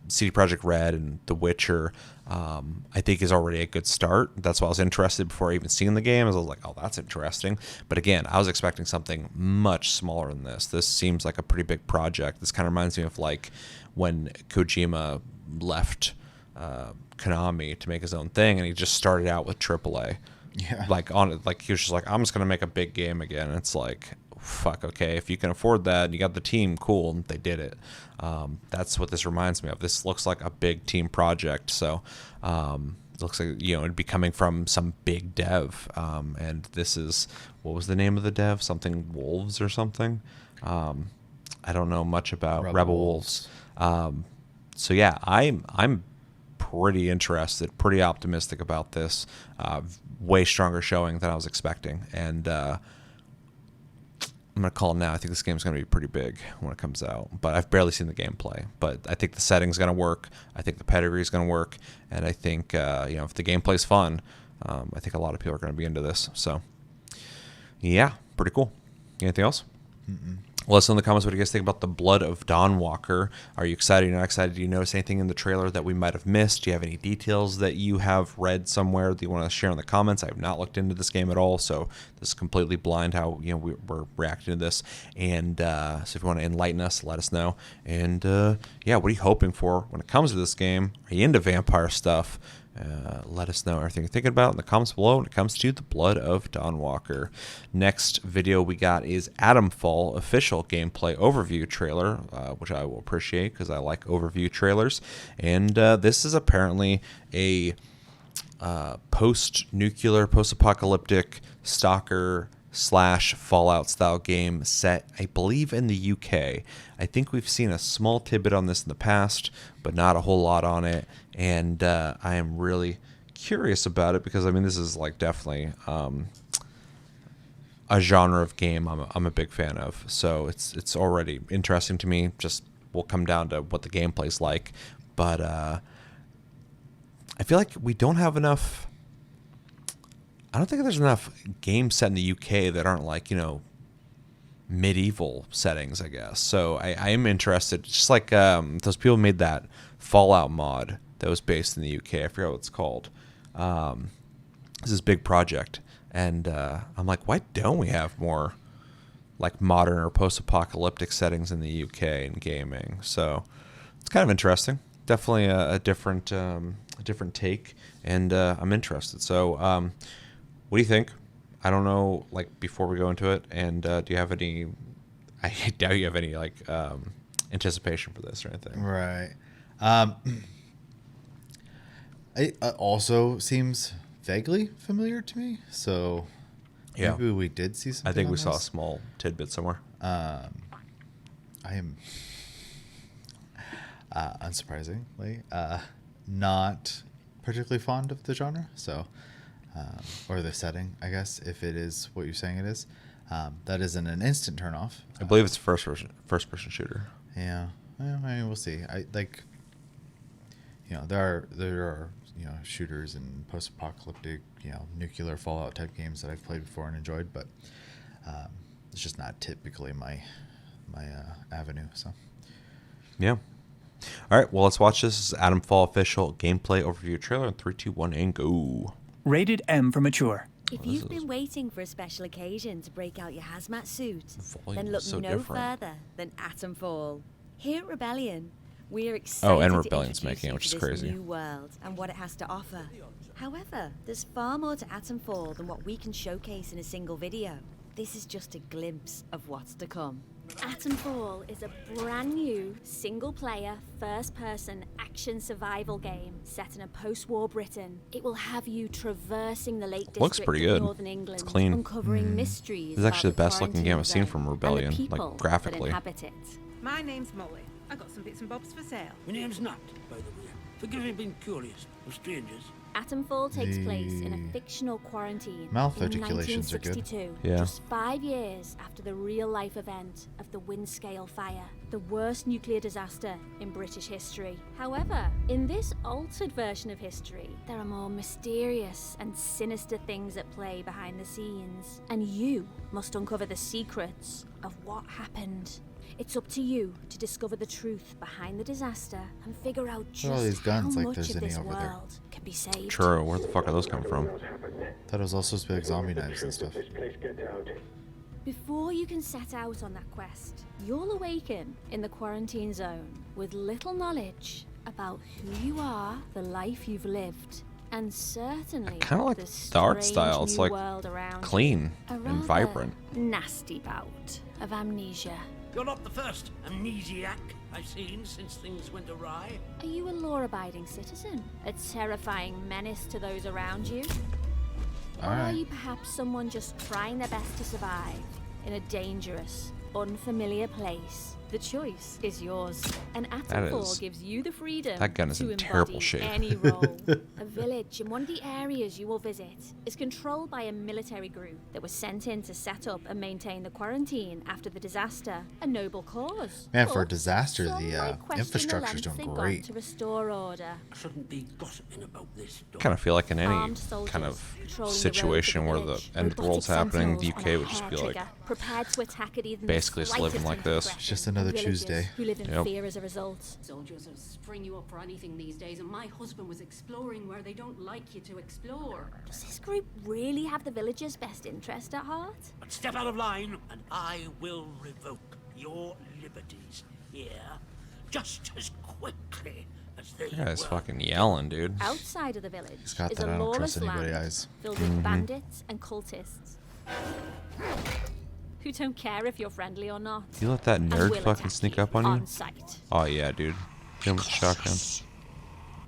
CD Projekt Red and The Witcher, I think is already a good start. That's why I was interested before even seeing the game. I was like, oh, that's interesting. But again, I was expecting something much smaller than this. This seems like a pretty big project. This kind of reminds me of like when Kojima left Konami to make his own thing, and he just started out with AAA. Yeah. Like he was just like, I'm just gonna make a big game again. And it's like, fuck, okay, if you can afford that and you got the team, cool, and they did it. That's what this reminds me of. This looks like a big team project. So it looks like it'd be coming from some big dev. And this is, what was the name of the dev? Something Wolves or something. I don't know much about Rebel Wolves. So yeah, I'm pretty interested, pretty optimistic about this. Way stronger showing than I was expecting, and I'm going to call it now. I think this game's going to be pretty big when it comes out, but I've barely seen the gameplay. But I think the setting's going to work. I think the pedigree's going to work, and I think if the gameplay's fun, I think a lot of people are going to be into this. So yeah, pretty cool. Anything else? Mm-mm. Let us know in the comments what you guys think about the Blood of Dawnwalker. Are you excited? You're not excited? Do you notice anything in the trailer that we might have missed? Do you have any details that you have read somewhere that you want to share in the comments? I have not looked into this game at all, so this is completely blind how we're reacting to this. And so if you want to enlighten us, let us know. And yeah, what are you hoping for when it comes to this game? Are you into vampire stuff? Let us know everything you're thinking about in the comments below when it comes to the Blood of Dawnwalker. Next video we got is Atomfall official gameplay overview trailer, which I will appreciate because I like overview trailers. And this is apparently a post-nuclear, post-apocalyptic stalker / Fallout style game set, I believe, in the UK. I think we've seen a small tidbit on this in the past, but not a whole lot on it. And I am really curious about it because, I mean, this is like definitely a genre of game I'm a big fan of. So it's already interesting to me. Just will come down to what the gameplay's like. But I feel like we don't have enough. I don't think there's enough games set in the UK that aren't like, medieval settings, I guess. So I am interested. Just like those people made that Fallout mod that was based in the UK. I forgot what it's called. This is a big project. And I'm like, why don't we have more like modern or post-apocalyptic settings in the UK in gaming? So it's kind of interesting. Definitely a different take. And I'm interested. So what do you think? I don't know, like, before we go into it, and do you have any, I doubt you have any, like, anticipation for this or anything. Right. It also seems vaguely familiar to me. So Yeah. maybe we did see something. I think on we saw a this. small tidbit somewhere. I am unsurprisingly not particularly fond of the genre. So or the setting, I guess, if it is what you're saying it is. That isn't an instant turnoff. I believe it's a first person shooter. Yeah, well, I mean, we'll see. I like, there are shooters and post-apocalyptic, nuclear Fallout type games that I've played before and enjoyed, but it's just not typically my avenue. So Yeah. All right. Well, let's watch this. This is Atomfall official gameplay overview trailer. In 3, 2, 1, and go. Rated M for mature. If you've been waiting for a special occasion to break out your hazmat suit, Volume then is look so no different. further than Atomfall. Here at Rebellion, we are excited and to Rebellion's introduce making it, you which to is this crazy. new world and what it has to offer. However, there's far more to Atomfall than what we can showcase in a single video. This is just a glimpse of what's to come. Atomfall is a brand new, single-player, first-person action survival game set in a post-war Britain. It will have you traversing the Lake Looks District pretty of good. Northern England, It's clean. uncovering mysteries. This is actually about the best looking game I've seen quarantine from zone Rebellion, and the like, people graphically. that inhabit it. My name's Molly. I got some bits and bobs for sale. My name's Nat, by the way. Forgive me being curious. We're strangers. Atomfall takes place in a fictional quarantine Mouth in articulations are good. 1962, Yeah. just 5 years after the real-life event of the Windscale Fire, the worst nuclear disaster in British history. However, in this altered version of history, there are more mysterious and sinister things at play behind the scenes, and you must uncover the secrets of what happened. It's up to you to discover the truth behind the disaster and figure out Look at all these just guns, how like much there's of any this over there. world can be saved. True. Where the fuck are those coming from? thought it was also supposed to be like zombie knives and stuff. Before you can set out on that quest, you'll awaken in the quarantine zone with little knowledge about who you are, the life you've lived, and certainly kinda like the art strange style. It's new like world around you. clean A and rather vibrant. nasty bout of amnesia. You're not the first amnesiac I've seen since things went awry. Are you a law-abiding citizen? A terrifying menace to those around you? Or are Alright. you perhaps someone just trying their best to survive in a dangerous, unfamiliar place? The choice is yours. And Atomfall is- gives you the freedom that gun is to in terrible embody shape. any role. A village in one of the areas you will visit is controlled by a military group that was sent in to set up and maintain the quarantine after the disaster. A noble cause. Man, for a But disaster, some the, might question infrastructure's the lengths doing they've gone great. to restore order. I shouldn't be gossiping about this. Kind of feel like in any Armed soldiers kind of patrolling the situation roads where of the village, end of the robotic world's happening, the sentinels UK on a would just hair be like, trigger, prepared to attack at even basically the just living slightest like hint of this. aggression. Just another Villagers Tuesday. who live in Yep. fear as a result. Soldiers will spring you up for anything these days, and my husband was exploring where they don't like you to explore. Does this group really have the villagers' best interest at heart? But step out of line, and I will revoke your liberties here just as quickly as they That guy's were. fucking yelling, dude. Outside of the village got is that. a I don't lawless trust anybody land eyes. filled with bandits and cultists who don't care if you're friendly or not. You let that and nerd will fucking attack sneak you up on you? on sight. Oh yeah, dude. Hit him with the shotgun.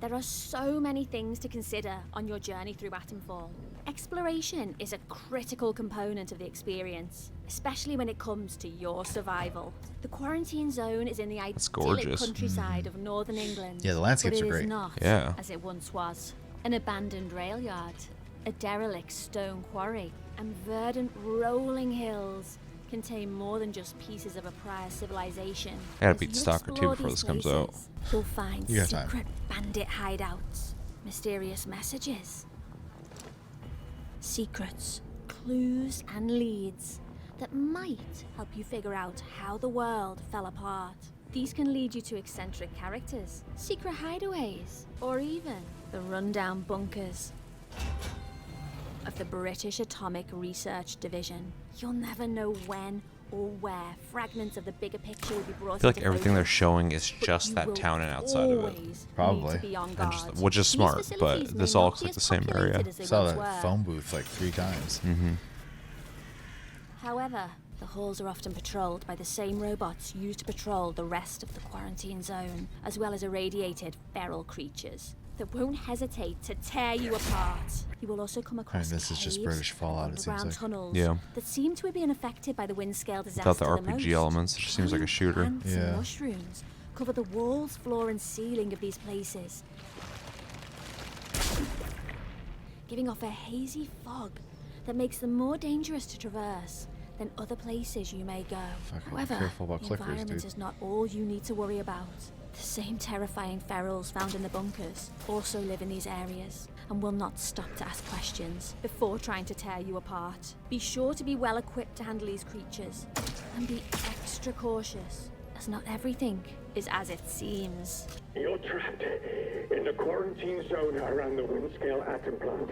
There are so many things to consider on your journey through Atomfall. Exploration is a critical component of the experience, especially when it comes to your survival. The quarantine zone is in the idyllic gorgeous. countryside of northern England. Yeah, the landscapes but are it is great. not Yeah. as it once was. An abandoned rail yard, a derelict stone quarry, and verdant rolling hills contain more than just pieces of a prior civilization. I gotta As beat you Stalker 2 explore before these this comes out. places, you'll find You got time. secret bandit hideouts, mysterious messages, secrets, clues, and leads that might help you figure out how the world fell apart. These can lead you to eccentric characters, secret hideaways, or even the rundown bunkers of the British Atomic Research Division. You'll never know when or where fragments of the bigger picture will be brought I feel like into everything they're focus, showing is but just you that will town and outside of it. always need Probably. to be on And just, guard. which is These smart, but facilities may this all not looks be like the as same area. populated as they Saw once that were. phone booth like 3 times. However, the halls are often patrolled by the same robots used to patrol the rest of the quarantine zone, as well as irradiated feral creatures. that won't hesitate to tear you apart. You will also come across this is just caves British Fallout, and it seems underground like. tunnels Yeah. that seem to have been affected by the wind scale disaster Without the the RPG most. elements, it just seems like a shooter. Plants and Yeah. mushrooms cover the walls, floor, and ceiling of these places, giving off a hazy fog that makes them more dangerous to traverse than other places you may go. Fucking However, careful about the clickers, environment dude. is not all you need to worry about. The same terrifying ferals found in the bunkers also live in these areas and will not stop to ask questions before trying to tear you apart. Be sure to be well equipped to handle these creatures and be extra cautious, as not everything is as it seems. You're trapped in the quarantine zone around the Windscale atom plant.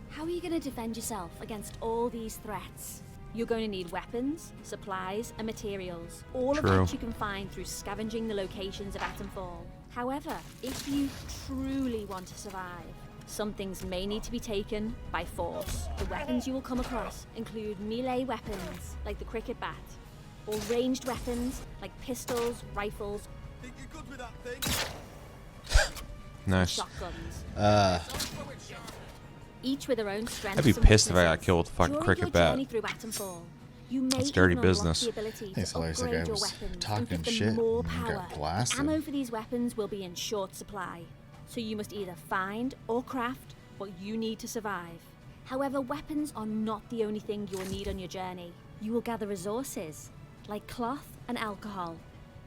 How are you going to defend yourself against all these threats? You're going to need weapons, supplies, and materials, all True. of which you can find through scavenging the locations of Atomfall. However, if you truly want to survive, some things may need to be taken by force. The weapons you will come across include melee weapons, like the cricket bat, or ranged weapons, like pistols, rifles, Nice. shotguns. Each with their own strengths. I'd be and pissed if I got weaknesses. killed with a fucking During cricket your bat. journey through Atomfall, you may That's dirty even unlock business. the ability Thanks, to Elias. That upgrade guy your was weapons and talking give them shit more and power. got The blasted. ammo for these weapons will be in short supply, so you must either find or craft what you need to survive. However, weapons are not the only thing you will need on your journey. You will gather resources, like cloth and alcohol,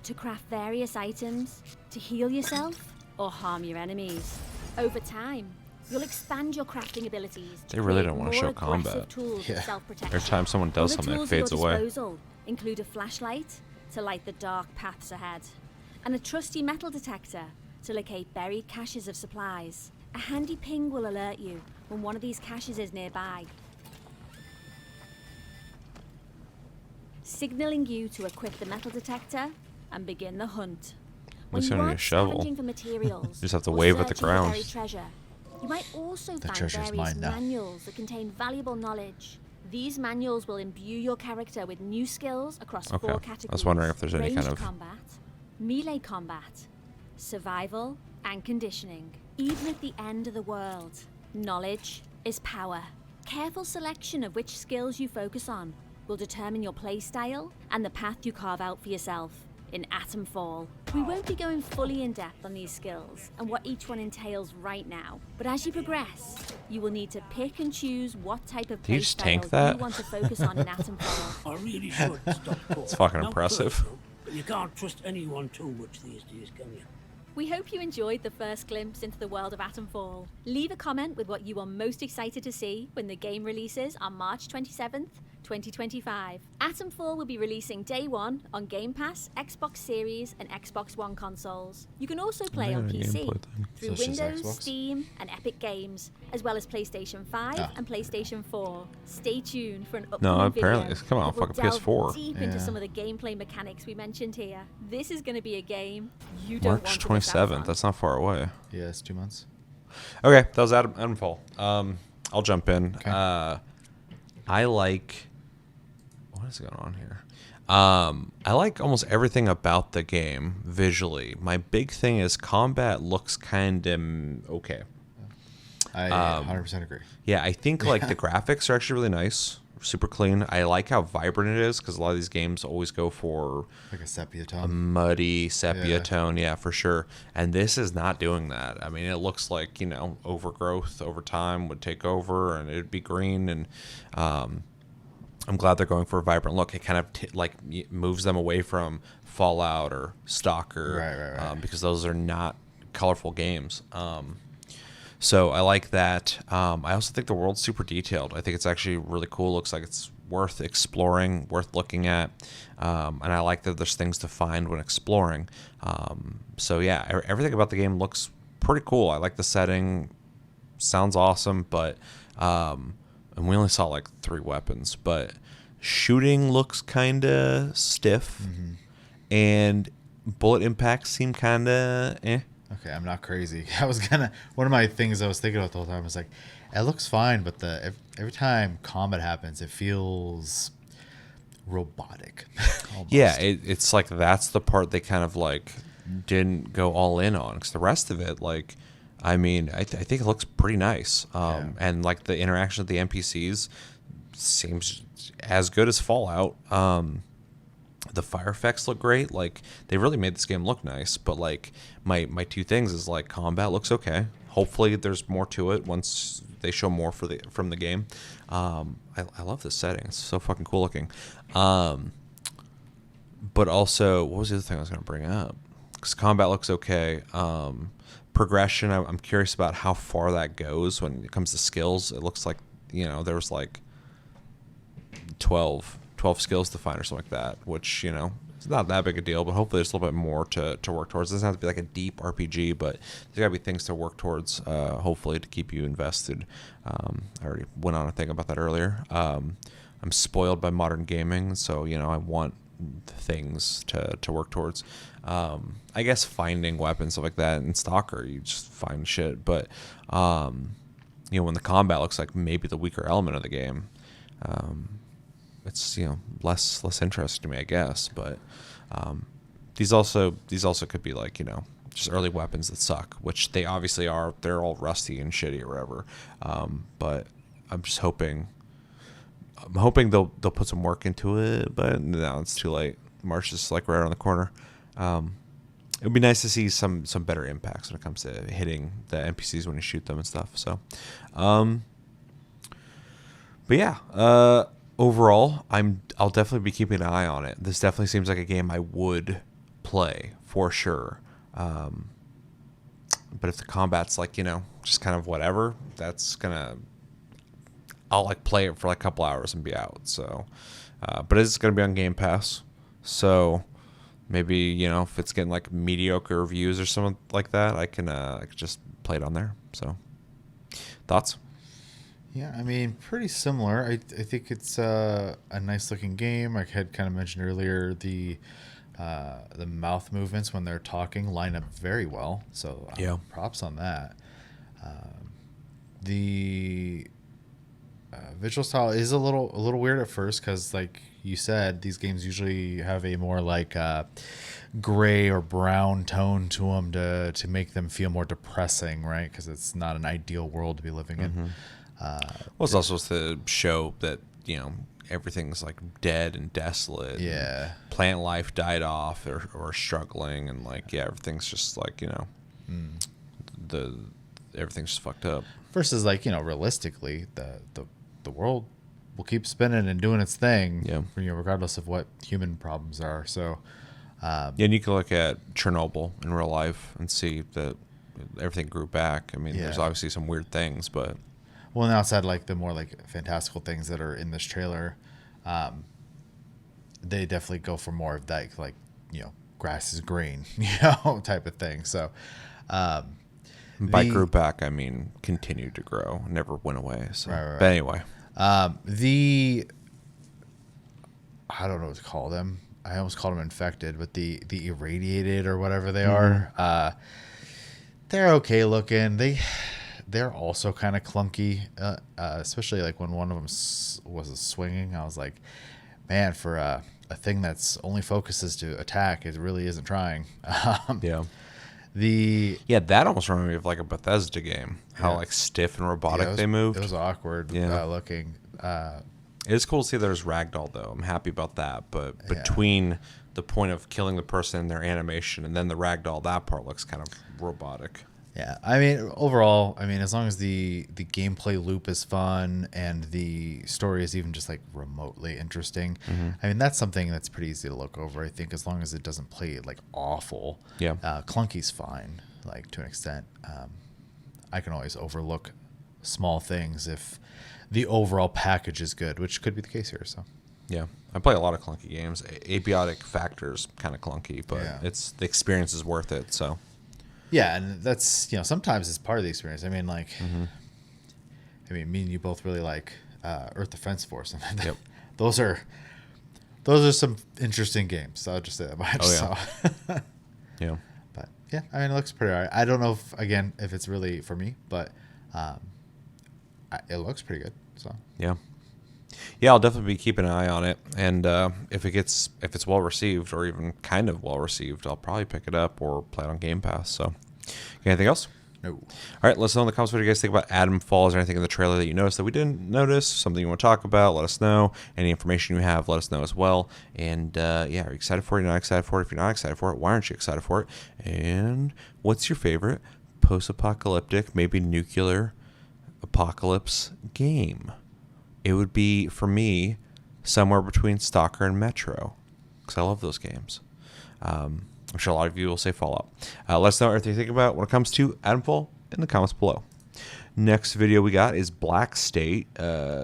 to craft various items, to heal yourself, or harm your enemies. Over time, you'll expand your crafting abilities to They really create don't wanna more show aggressive combat. tools Yeah. of self-protection. Every time someone does Other something, it tools fades at your away. disposal include a flashlight to light the dark paths ahead, and a trusty metal detector to locate buried caches of supplies. A handy ping will alert you when one of these caches is nearby, signaling you to equip the metal detector and begin the hunt. When least you you don't need are a shovel. scavenging for materials, You just have to or wave at the searching for ground. buried treasure, you might also The find treasure's various mine now. manuals that contain valuable knowledge. These manuals will imbue your character with new skills across Okay. 4 I categories. was wondering if there's any kind Ranged of- combat, melee combat, survival, and conditioning. Even at the end of the world, knowledge is power. Careful selection of which skills you focus on will determine your playstyle and the path you carve out for yourself in Atomfall. We won't be going fully in depth on these skills and what each one entails right now, but as you progress, you will need to pick and choose what type of Did you just playstyle tank that? you want to focus on in Atomfall. I really should stop talking. It's fucking Not impressive. personal, but you can't trust anyone too much these days, can you? We hope you enjoyed the first glimpse into the world of Atomfall. Leave a comment with what you are most excited to see when the game releases on March 27th, 2025. Atomfall will be releasing day 1 on Game Pass, Xbox Series, and Xbox One consoles. You can also play on Yeah, PC gameplay thing. through So it's just Windows, Xbox? Steam, and Epic Games, as well as PlayStation 5 Ah. and PlayStation 4. Stay tuned for an upcoming No, apparently video it's coming out that will fucking delve PS4. deep into Yeah. some of the gameplay mechanics we mentioned here. This is going to be a game you don't March want to miss out 27th. on. That's not far away. Yeah, it's 2 months. Okay, that was Atomfall. I'll jump in. Okay. I like. What is going on here? I like almost everything about the game visually. My big thing is combat looks kind of okay. I 100% agree. Yeah, I think like the graphics are actually really nice, super clean. I like how vibrant it is because a lot of these games always go for Like a sepia a tone. muddy sepia Yeah. tone, yeah, for sure. And this is not doing that. I mean, it looks like, overgrowth over time would take over and it'd be green. And I'm glad they're going for a vibrant look. It kind of moves them away from Fallout or Stalker, Right. because those are not colorful games. So I like that. I also think the world's super detailed. I think it's actually really cool. Looks like it's worth exploring, worth looking at. And I like that there's things to find when exploring. So yeah, everything about the game looks pretty cool. I like the setting. Sounds awesome, but and we only saw like 3 weapons, but shooting looks kind of stiff, and bullet impacts seem kind of eh. Okay, I'm not crazy. One of my things I was thinking about the whole time was like, it looks fine, but every time combat happens, it feels robotic. almost. Yeah, it's like that's the part they kind of like didn't go all in on, because the rest of it, like I mean, I think it looks pretty nice. And like the interaction with the NPCs seems as good as Fallout. The fire effects look great. Like they really made this game look nice. But like my two things is like combat looks okay. Hopefully there's more to it once they show more from the game. I love this setting. It's so fucking cool looking. But also, what was the other thing I was going to bring up? Because combat looks okay. Progression, I'm curious about how far that goes when it comes to skills. It looks like, there was like 12 skills to find or something like that, which, it's not that big a deal, but hopefully there's a little bit more to work towards. It doesn't have to be like a deep RPG, but there's got to be things to work towards, hopefully, to keep you invested. I already went on a thing about that earlier. I'm spoiled by modern gaming, so, I want things to work towards. I guess finding weapons, stuff like that, in Stalker, you just find shit. But, when the combat looks like maybe the weaker element of the game, it's less interesting to me, I guess. But these also could be like just early weapons that suck, which they obviously are. They're all rusty and shitty or whatever. But I'm just hoping they'll put some work into it. But no, it's too late. March is like right around the corner. It would be nice to see some better impacts when it comes to hitting the NPCs when you shoot them and stuff. So, but yeah. Overall, I'll definitely be keeping an eye on it. This definitely seems like a game I would play for sure. But if the combat's like, just kind of whatever, I'll like play it for like a couple hours and be out. So, but it's going to be on Game Pass. So maybe, if it's getting like mediocre reviews or something like that, I can just play it on there. So thoughts? Yeah, I mean, pretty similar. I think it's a nice looking game. I had kind of mentioned earlier the mouth movements when they're talking line up very well. So props on that. The visual style is a little weird at first because, like you said, these games usually have a more like gray or brown tone to them to make them feel more depressing, right? Because it's not an ideal world to be living in. Well, it's also to show that everything's like dead and desolate. Yeah, and plant life died off or struggling, and like everything's just like everything's just fucked up. Versus like realistically, the world will keep spinning and doing its thing. Yeah, regardless of what human problems are. So and you can look at Chernobyl in real life and see that everything grew back. I mean, there's obviously some weird things, but. Well, and outside like the more like fantastical things that are in this trailer, they definitely go for more of that, like grass is green, type of thing. So, by grew back, I mean continued to grow, never went away. So, right. But anyway, I don't know what to call them. I almost called them infected, but the irradiated or whatever they are, they're okay looking. They're also kind of clunky, especially like when one of them was swinging. I was like, man, for a thing that's only focuses to attack, it really isn't trying. That almost reminded me of like a Bethesda game. How like stiff and robotic they moved. It was awkward looking. It is cool to see there's ragdoll though. I'm happy about that. But between the point of killing the person and their animation and then the ragdoll, that part looks kind of robotic. Yeah, I mean, overall, as long as the gameplay loop is fun and the story is even just like remotely interesting, that's something that's pretty easy to look over. I think as long as it doesn't play like awful, clunky's fine, like to an extent. I can always overlook small things if the overall package is good, which could be the case here. So, yeah, I play a lot of clunky games. Abiotic factor's kind of clunky, but it's the experience is worth it. So. Yeah, and that's sometimes it's part of the experience. Me and you both really like Earth Defense Force, and yep. those are some interesting games. So I'll just say that much. Yeah. But yeah, it looks pretty alright. I don't know if it's really for me, but it looks pretty good. So yeah, I'll definitely be keeping an eye on it, and if it's well received or even kind of well received, I'll probably pick it up or play it on Game Pass. So, anything else? No. All right, let us know in the comments what you guys think about Atomfall. Is there anything in the trailer that you noticed that we didn't notice? Something you want to talk about? Let us know. Any information you have, let us know as well. And yeah, are you excited for it? You're not excited for it? If you're not excited for it, why aren't you excited for it? And what's your favorite post-apocalyptic, maybe nuclear apocalypse game? It would be, for me, somewhere between Stalker and Metro, because I love those games. I'm sure a lot of you will say Fallout. Let us know what you think about when it comes to Atomfall in the comments below. Next video we got is Blackstate.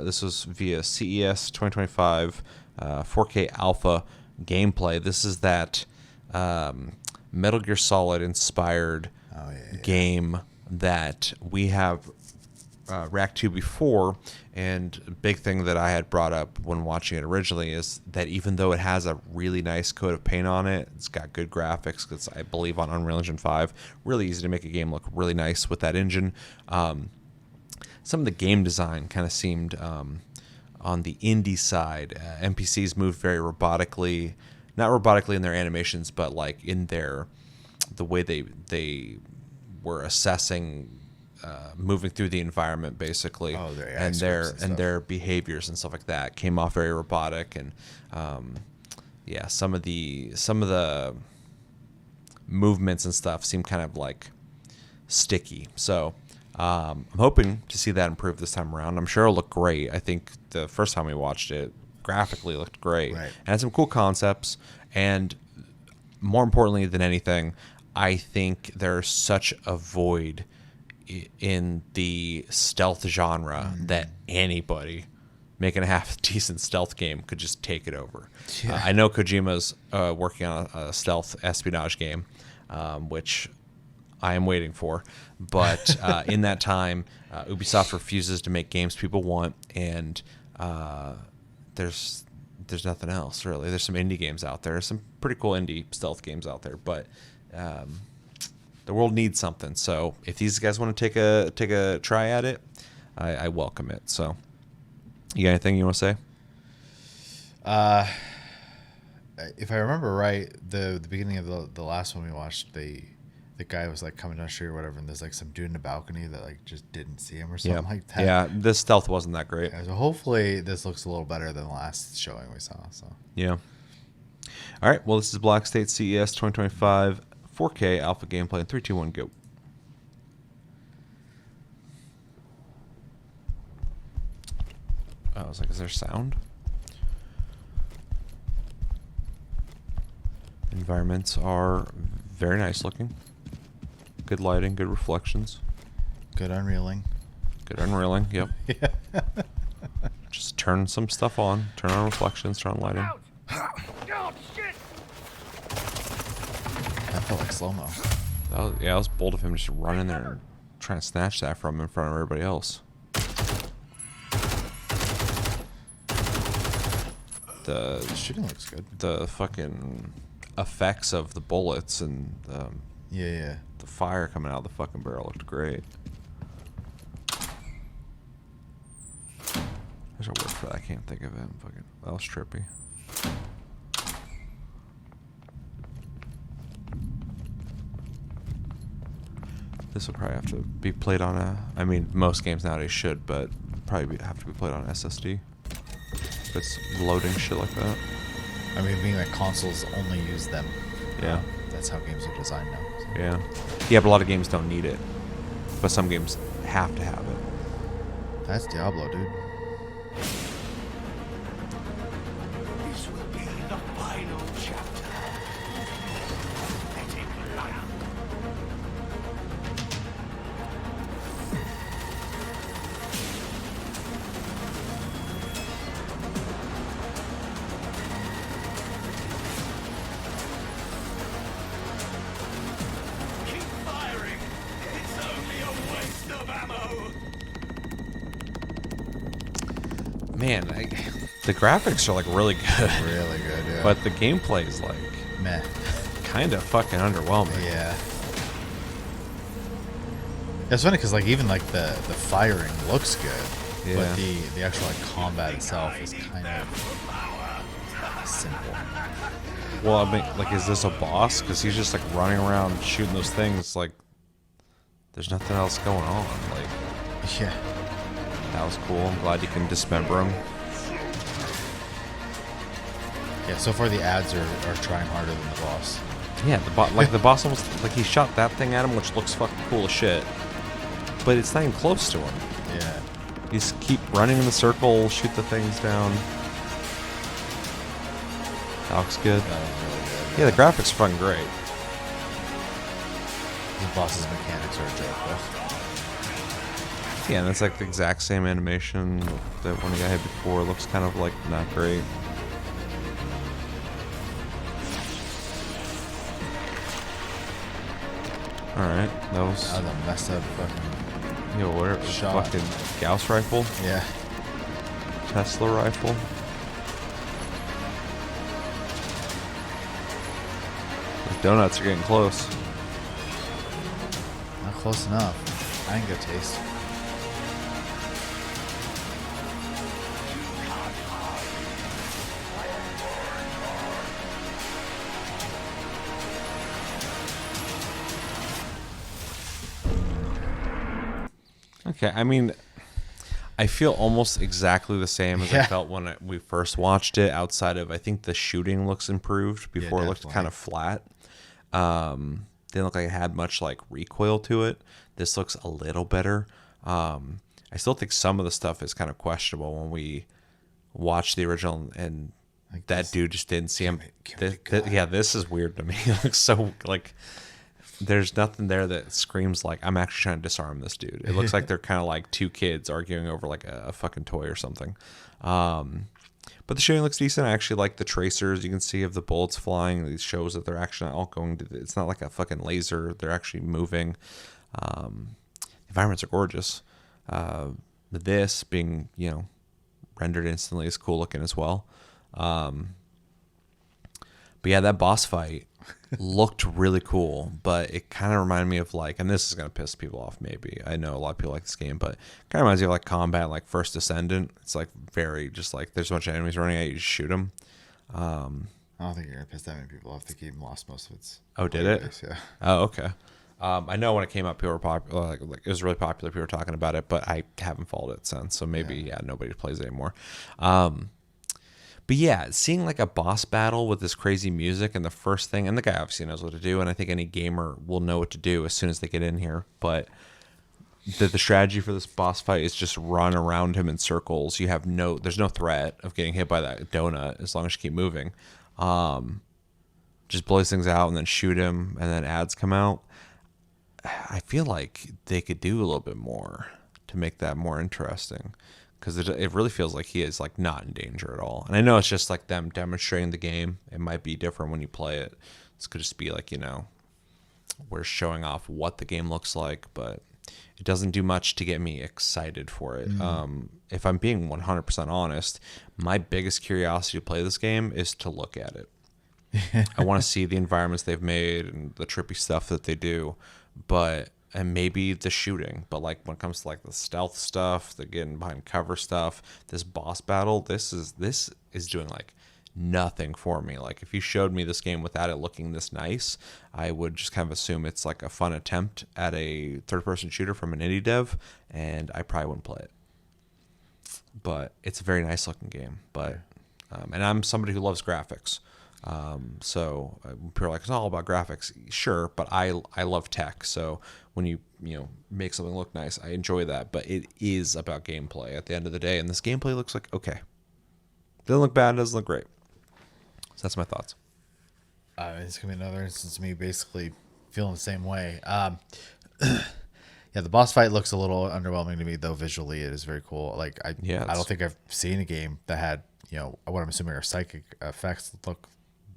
This was via CES 2025 4K Alpha gameplay. This is that Metal Gear Solid inspired game that we have react to before, and a big thing that I had brought up when watching it originally is that even though it has a really nice coat of paint on it, it's got good graphics, because I believe on Unreal Engine 5, really easy to make a game look really nice with that engine. Some of the game design kind of seemed on the indie side. NPCs moved very robotically, not robotically in their animations, but like in the way they were assessing moving through the environment, basically, and their behaviors and stuff like that came off very robotic. And yeah, some of the movements and stuff seem kind of like sticky. So I'm hoping to see that improve this time around. I'm sure it'll look great. I think the first time we watched it, graphically looked great, and had some cool concepts. And more importantly than anything, I think there's such a void in the stealth genre that anybody making a half decent stealth game could just take it over. I know Kojima's working on a stealth espionage game, which I am waiting for, but in that time, Ubisoft refuses to make games people want, and there's nothing else really. There's some indie games out there, some pretty cool indie stealth games out there, but the world needs something. So if these guys want to take a try at it, I welcome it. So you got anything you want to say? If I remember right, the beginning of the last one we watched, the guy was like coming down the street or whatever, and there's like some dude in the balcony that like just didn't see him or something like that. Yeah, this stealth wasn't that great. Yeah, so hopefully this looks a little better than the last showing we saw. So yeah. All right. Well, this is Blackstate CES 2025 4K alpha gameplay in 3, 2, 1, go. I was like, is there sound? Environments are very nice looking. Good lighting, good reflections. Good unreeling. Good unreeling, yep. Yeah. Just turn some stuff on. Turn on reflections, turn on lighting. Oh, shit! That felt like slow-mo. Yeah, it was bold of him just running there and trying to snatch that from him in front of everybody else. The shooting looks good. The fucking effects of the bullets and the fire coming out of the fucking barrel looked great. There's a word for that. I can't think of it. Fucking, that was trippy. This will probably have to be played on a... I mean, most games nowadays should, but probably have to be played on SSD. If it's loading shit like that. I mean, being that consoles only use them. Yeah. That's how games are designed now. So. Yeah. Yeah, but a lot of games don't need it. But some games have to have it. That's Diablo, dude. This will be the final chapter. Pathetic liar. Keep firing. It's only a waste of ammo. Man, the graphics are like really good. Really good, yeah. But the gameplay is like... meh. Kind of fucking underwhelming. Yeah. It's funny because like even like the firing looks good, but the actual like combat itself is kind of simple. Well, I mean, like, is this a boss? Because he's just like running around shooting those things. Like, there's nothing else going on. Like, Yeah. that was cool. I'm glad you can dismember him. Yeah, so far the ads are trying harder than the boss. Yeah, the boss almost like he shot that thing at him, which looks fucking cool as shit. But it's not even close to him. Yeah. You just keep running in the circle, shoot the things down. That looks good. That was really good. Yeah, the graphics are fucking great. The boss's mechanics are a joke, though. Yeah, and it's like the exact same animation that one I had before. It looks kind of like not great. Alright, that was... That was a messed up fucking... Yo, what shot. fucking Gauss rifle? Yeah. Tesla rifle? Those donuts are getting close. Not close enough. I didn't get a taste. Okay, I mean, I feel almost exactly the same as I felt when we first watched it, outside of, I think the shooting looks improved. Before it looked kind of flat. Didn't look like it had much like recoil to it. This looks a little better. I still think some of the stuff is kind of questionable when we watched the original and like that dude just didn't see him. Yeah, this is weird to me. It looks so like... There's nothing there that screams like I'm actually trying to disarm this dude. It looks like they're kind of like two kids arguing over like a fucking toy or something. But the shooting looks decent. I actually like the tracers you can see of the bullets flying. These shows that they're actually all going to. It's not like a fucking laser. They're actually moving. The environments are gorgeous. This being rendered instantly is cool looking as well. But yeah, that boss fight looked really cool, but it kind of reminded me of like, and this is going to piss people off maybe. I know a lot of people like this game, but it kind of reminds me of like combat, like First Descendant. It's like very just like there's a bunch of enemies running at you, just shoot them. I don't think you're going to piss that many people off. The game lost most of its... Oh, did it? Base, yeah. Oh, okay. I know when it came out, people were popular. Like it was really popular. People were talking about it, but I haven't followed it since. So maybe nobody plays it anymore. But yeah, seeing like a boss battle with this crazy music and the first thing, and the guy obviously knows what to do, and I think any gamer will know what to do as soon as they get in here. But the strategy for this boss fight is just run around him in circles. There's no threat of getting hit by that donut as long as you keep moving. Just blows things out and then shoot him, and then ads come out. I feel like they could do a little bit more to make that more interesting. Because it really feels like he is like not in danger at all. And I know it's just like them demonstrating the game. It might be different when you play it. This could just be like, we're showing off what the game looks like, but it doesn't do much to get me excited for it. If I'm being 100% honest, my biggest curiosity to play this game is to look at it. I want to see the environments they've made and the trippy stuff that they do, and maybe the shooting, but like when it comes to like the stealth stuff, the getting behind cover stuff, this boss battle, this is doing like nothing for me. Like if you showed me this game without it looking this nice, I would just kind of assume it's like a fun attempt at a third-person shooter from an indie dev, and I probably wouldn't play it. But it's a very nice looking game. But and I'm somebody who loves graphics. So people are like, it's all about graphics. Sure, but I love tech. So when you make something look nice, I enjoy that. But it is about gameplay at the end of the day, and this gameplay looks like okay. Doesn't look bad. Doesn't look great. So that's my thoughts. It's gonna be another instance of me basically feeling the same way. Yeah, the boss fight looks a little underwhelming to me, though visually it is very cool. Like I don't think I've seen a game that had what I'm assuming are psychic effects look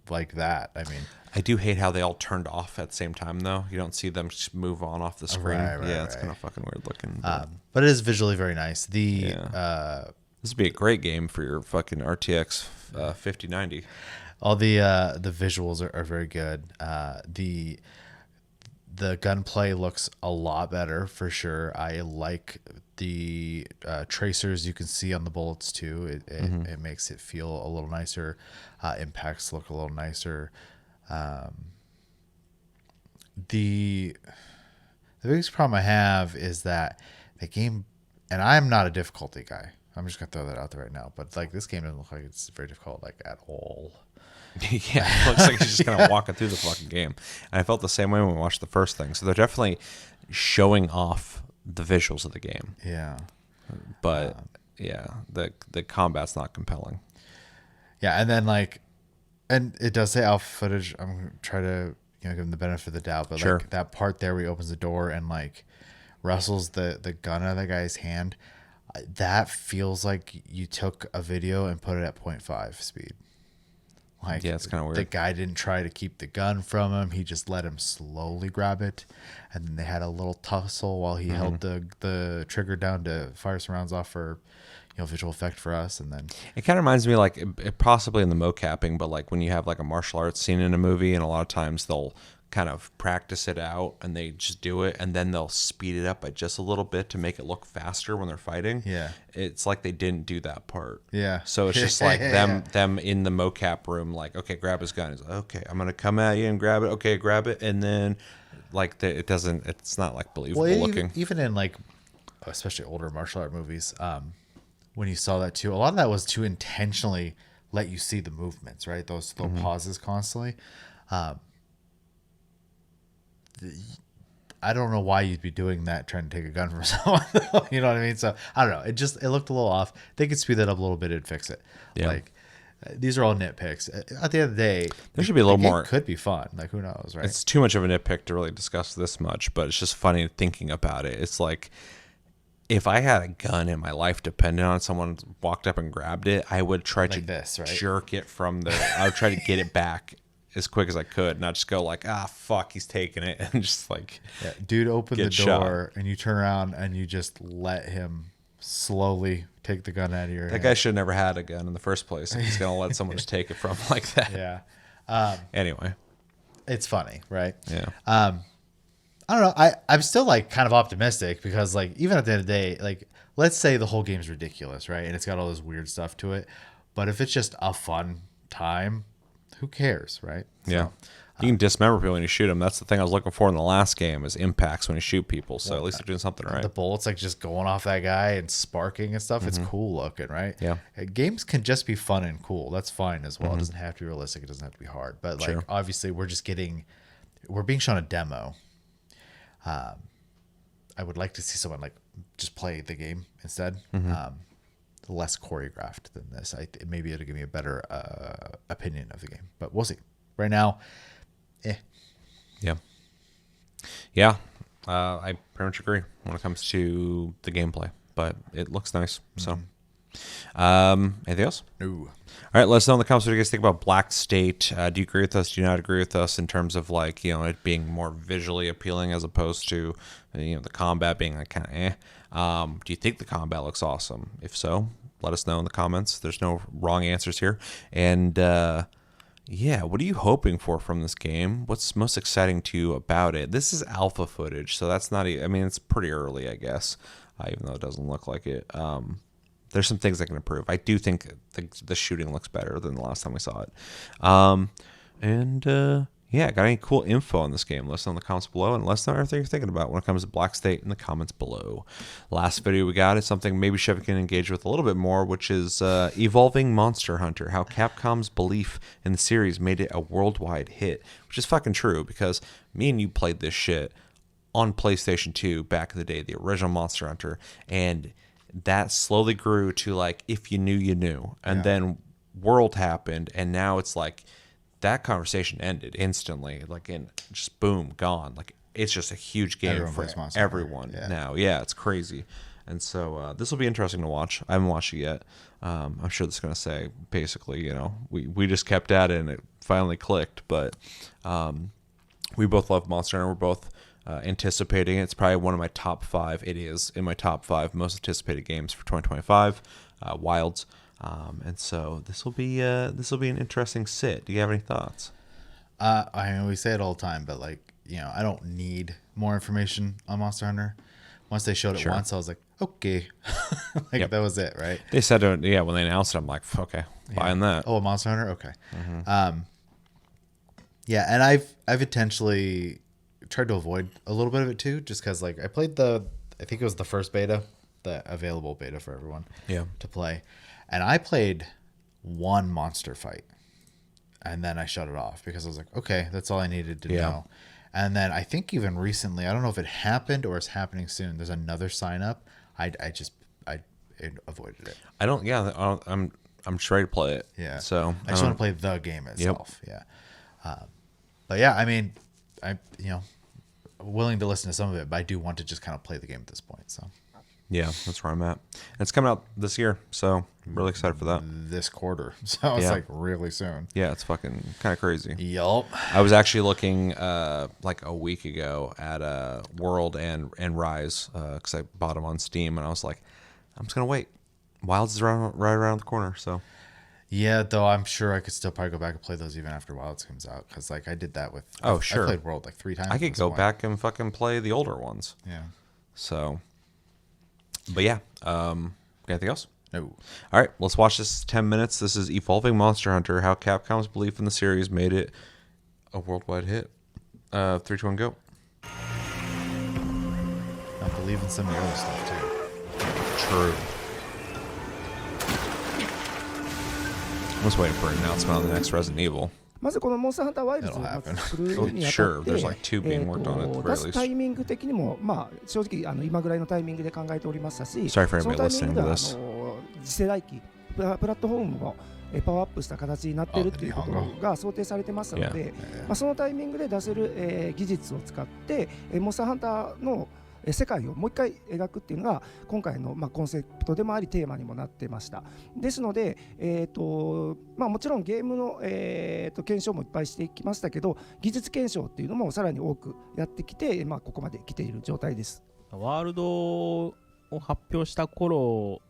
like that. I mean, I do hate how they all turned off at the same time, though. You don't see them just move on off the screen. It's kind of fucking weird looking. But it is visually very nice. This would be a great game for your fucking RTX 5090. All the visuals are very good. The gunplay looks a lot better for sure. I like the tracers you can see on the bullets too. It makes it feel a little nicer. Impacts look a little nicer. The The biggest problem I have is that the game, and I'm not a difficulty guy. I'm just gonna throw that out there right now. But like this game doesn't look like it's very difficult, like at all. Yeah, it looks like he's just kind of walking through the fucking game. And I felt the same way when we watched the first thing. So they're definitely showing off the visuals of the game. Yeah. But yeah, the combat's not compelling. Yeah, and then like, and it does say alpha footage. I'm gonna try to give him the benefit of the doubt, but Sure. like that part there where he opens the door and like wrestles the gun out of that guy's hand, that feels like you took a video and put it at 0.5 speed. Like, yeah, it's kind of weird. The guy didn't try to keep the gun from him. He just let him slowly grab it. And then they had a little tussle while he held the trigger down to fire some rounds off for, visual effect for us. And then it kind of reminds me like it possibly in the mocapping, but like when you have like a martial arts scene in a movie, and a lot of times they'll kind of practice it out and they just do it, and then they'll speed it up by just a little bit to make it look faster when they're fighting. Yeah. It's like they didn't do that part. Yeah. So it's just like them in the mocap room, like, okay, grab his gun. He's like, okay, I'm gonna come at you and grab it. Okay, grab it, and then like it's not like believable looking. Even in like, especially older martial art movies, when you saw that too, a lot of that was to intentionally let you see the movements, right? Those little pauses constantly. I don't know why you'd be doing that, trying to take a gun from someone. You know what I mean? So I don't know. It looked a little off. They could speed that up a little bit and fix it. Yeah. Like these are all nitpicks. At the end of the day, there should be a little more. Could be fun. Like who knows, right? It's too much of a nitpick to really discuss this much, but it's just funny thinking about it. It's like, if I had a gun and my life depended on it, someone walked up and grabbed it, I would try Like to this, right? jerk it from there. I would try to get it back as quick as I could, not just go like, fuck, he's taking it, and just like, dude, open the get door and you turn around and you just let him slowly take the gun out of your hand. That guy should have never had a gun in the first place if he's gonna let someone just take it from him like that. Yeah. Anyway, it's funny, right? Yeah. I don't know. I'm still like kind of optimistic because like even at the end of the day, like let's say the whole game's ridiculous, right? And it's got all this weird stuff to it. But if it's just a fun time, who cares, right? Yeah. You can dismember people when you shoot them. That's the thing I was looking for in the last game, is impacts when you shoot people. So at least they're doing something right. The bullets like just going off that guy and sparking and stuff. It's cool looking, right? Yeah. Games can just be fun and cool. That's fine as well. It doesn't have to be realistic. It doesn't have to be hard. But like obviously we're being shown a demo. I would like to see someone like just play the game instead. Less choreographed than this. Maybe it'll give me a better opinion of the game, but we'll see. Right now, Yeah. I pretty much agree when it comes to the gameplay, but it looks nice. So, anything else? No. All right, let us know in the comments what you guys think about Blackstate. Do you agree with us? Do you not agree with us in terms of like, it being more visually appealing as opposed to, the combat being like kind of do you think the combat looks awesome? If so, let us know in the comments. There's no wrong answers here. And what are you hoping for from this game? What's most exciting to you about it? This is alpha footage, so that's not. It's pretty early, I guess, even though it doesn't look like it. There's some things I can improve. I do think the shooting looks better than the last time we saw it. Got any cool info on this game? Let us know in the comments below, and let us know everything you're thinking about when it comes to Blackstate in the comments below. Last video we got is something maybe Chevy can engage with a little bit more, which is Evolving Monster Hunter, how Capcom's belief in the series made it a worldwide hit, which is fucking true, because me and you played this shit on PlayStation 2 back in the day, the original Monster Hunter, and that slowly grew to like, if you knew, you knew. And then World happened, and now it's like that conversation ended instantly, like, and just boom, gone. Like, it's just a huge game for everyone now. Yeah, it's crazy. And so this will be interesting to watch. I haven't watched it yet. I'm sure this is going to say basically, we just kept at it and it finally clicked. But we both love Monster Hunter. We're both anticipating it. It's probably one of my top 5. It is in my top 5 most anticipated games for 2025. Wilds. And so this will be an interesting sit. Do you have any thoughts? We say it all the time, but like, I don't need more information on Monster Hunter. Once they showed it once, I was like, okay, that was it, right? They said, when they announced it, I'm like, okay, buying that. Oh, Monster Hunter, okay. And I've intentionally tried to avoid a little bit of it too, just because like I played I think it was the first beta, the available beta for everyone to play, and I played one monster fight, and then I shut it off because I was like, okay, that's all I needed to know. And then I think even recently, I don't know if it happened or it's happening soon, there's another sign up. I avoided it. I'm just ready to play it. Yeah. So I just want to play the game itself. Yep. Yeah. But yeah, I mean, willing to listen to some of it, but I do want to just kind of play the game at this point. So yeah, that's where I'm at. And it's coming out this year, so I'm really excited for that. This quarter. So it's like really soon. Yeah, it's fucking kind of crazy. Yup. I was actually looking like a week ago at World and Rise because I bought them on Steam, and I was like, I'm just gonna wait. Wilds is right around the corner, so. Yeah, though I'm sure I could still probably go back and play those even after Wilds comes out, because like I did that with. Oh sure. I played World like 3 times. I could go back and fucking play the older ones. Yeah. So. But yeah, anything else? No. All right, let's watch this 10 minutes. This is Evolving Monster Hunter, how Capcom's belief in the series made it a worldwide hit. 3, 2, 1, go. I believe in some of the other stuff too. True. I was waiting for an announcement on the next Resident Evil. まずこのモンスターハンターワイルズを作るにあたって、出すタイミング的にも、まあ、正直今ぐらいのタイミングで考えておりましたし、そのタイミングでは次世代機プラットフォームもパワーアップした形になっているということが想定されてますので、そのタイミングで出せる技術を使ってモンスターハンターの世界をもう一回描くっていうのが今回のコンセプトでもありテーマにもなってました。ですので、もちろんゲームの、検証もいっぱいしていきましたけど、技術検証っていうのもさらに多くやってきて、ここまで来ている状態です。ワールドを発表した頃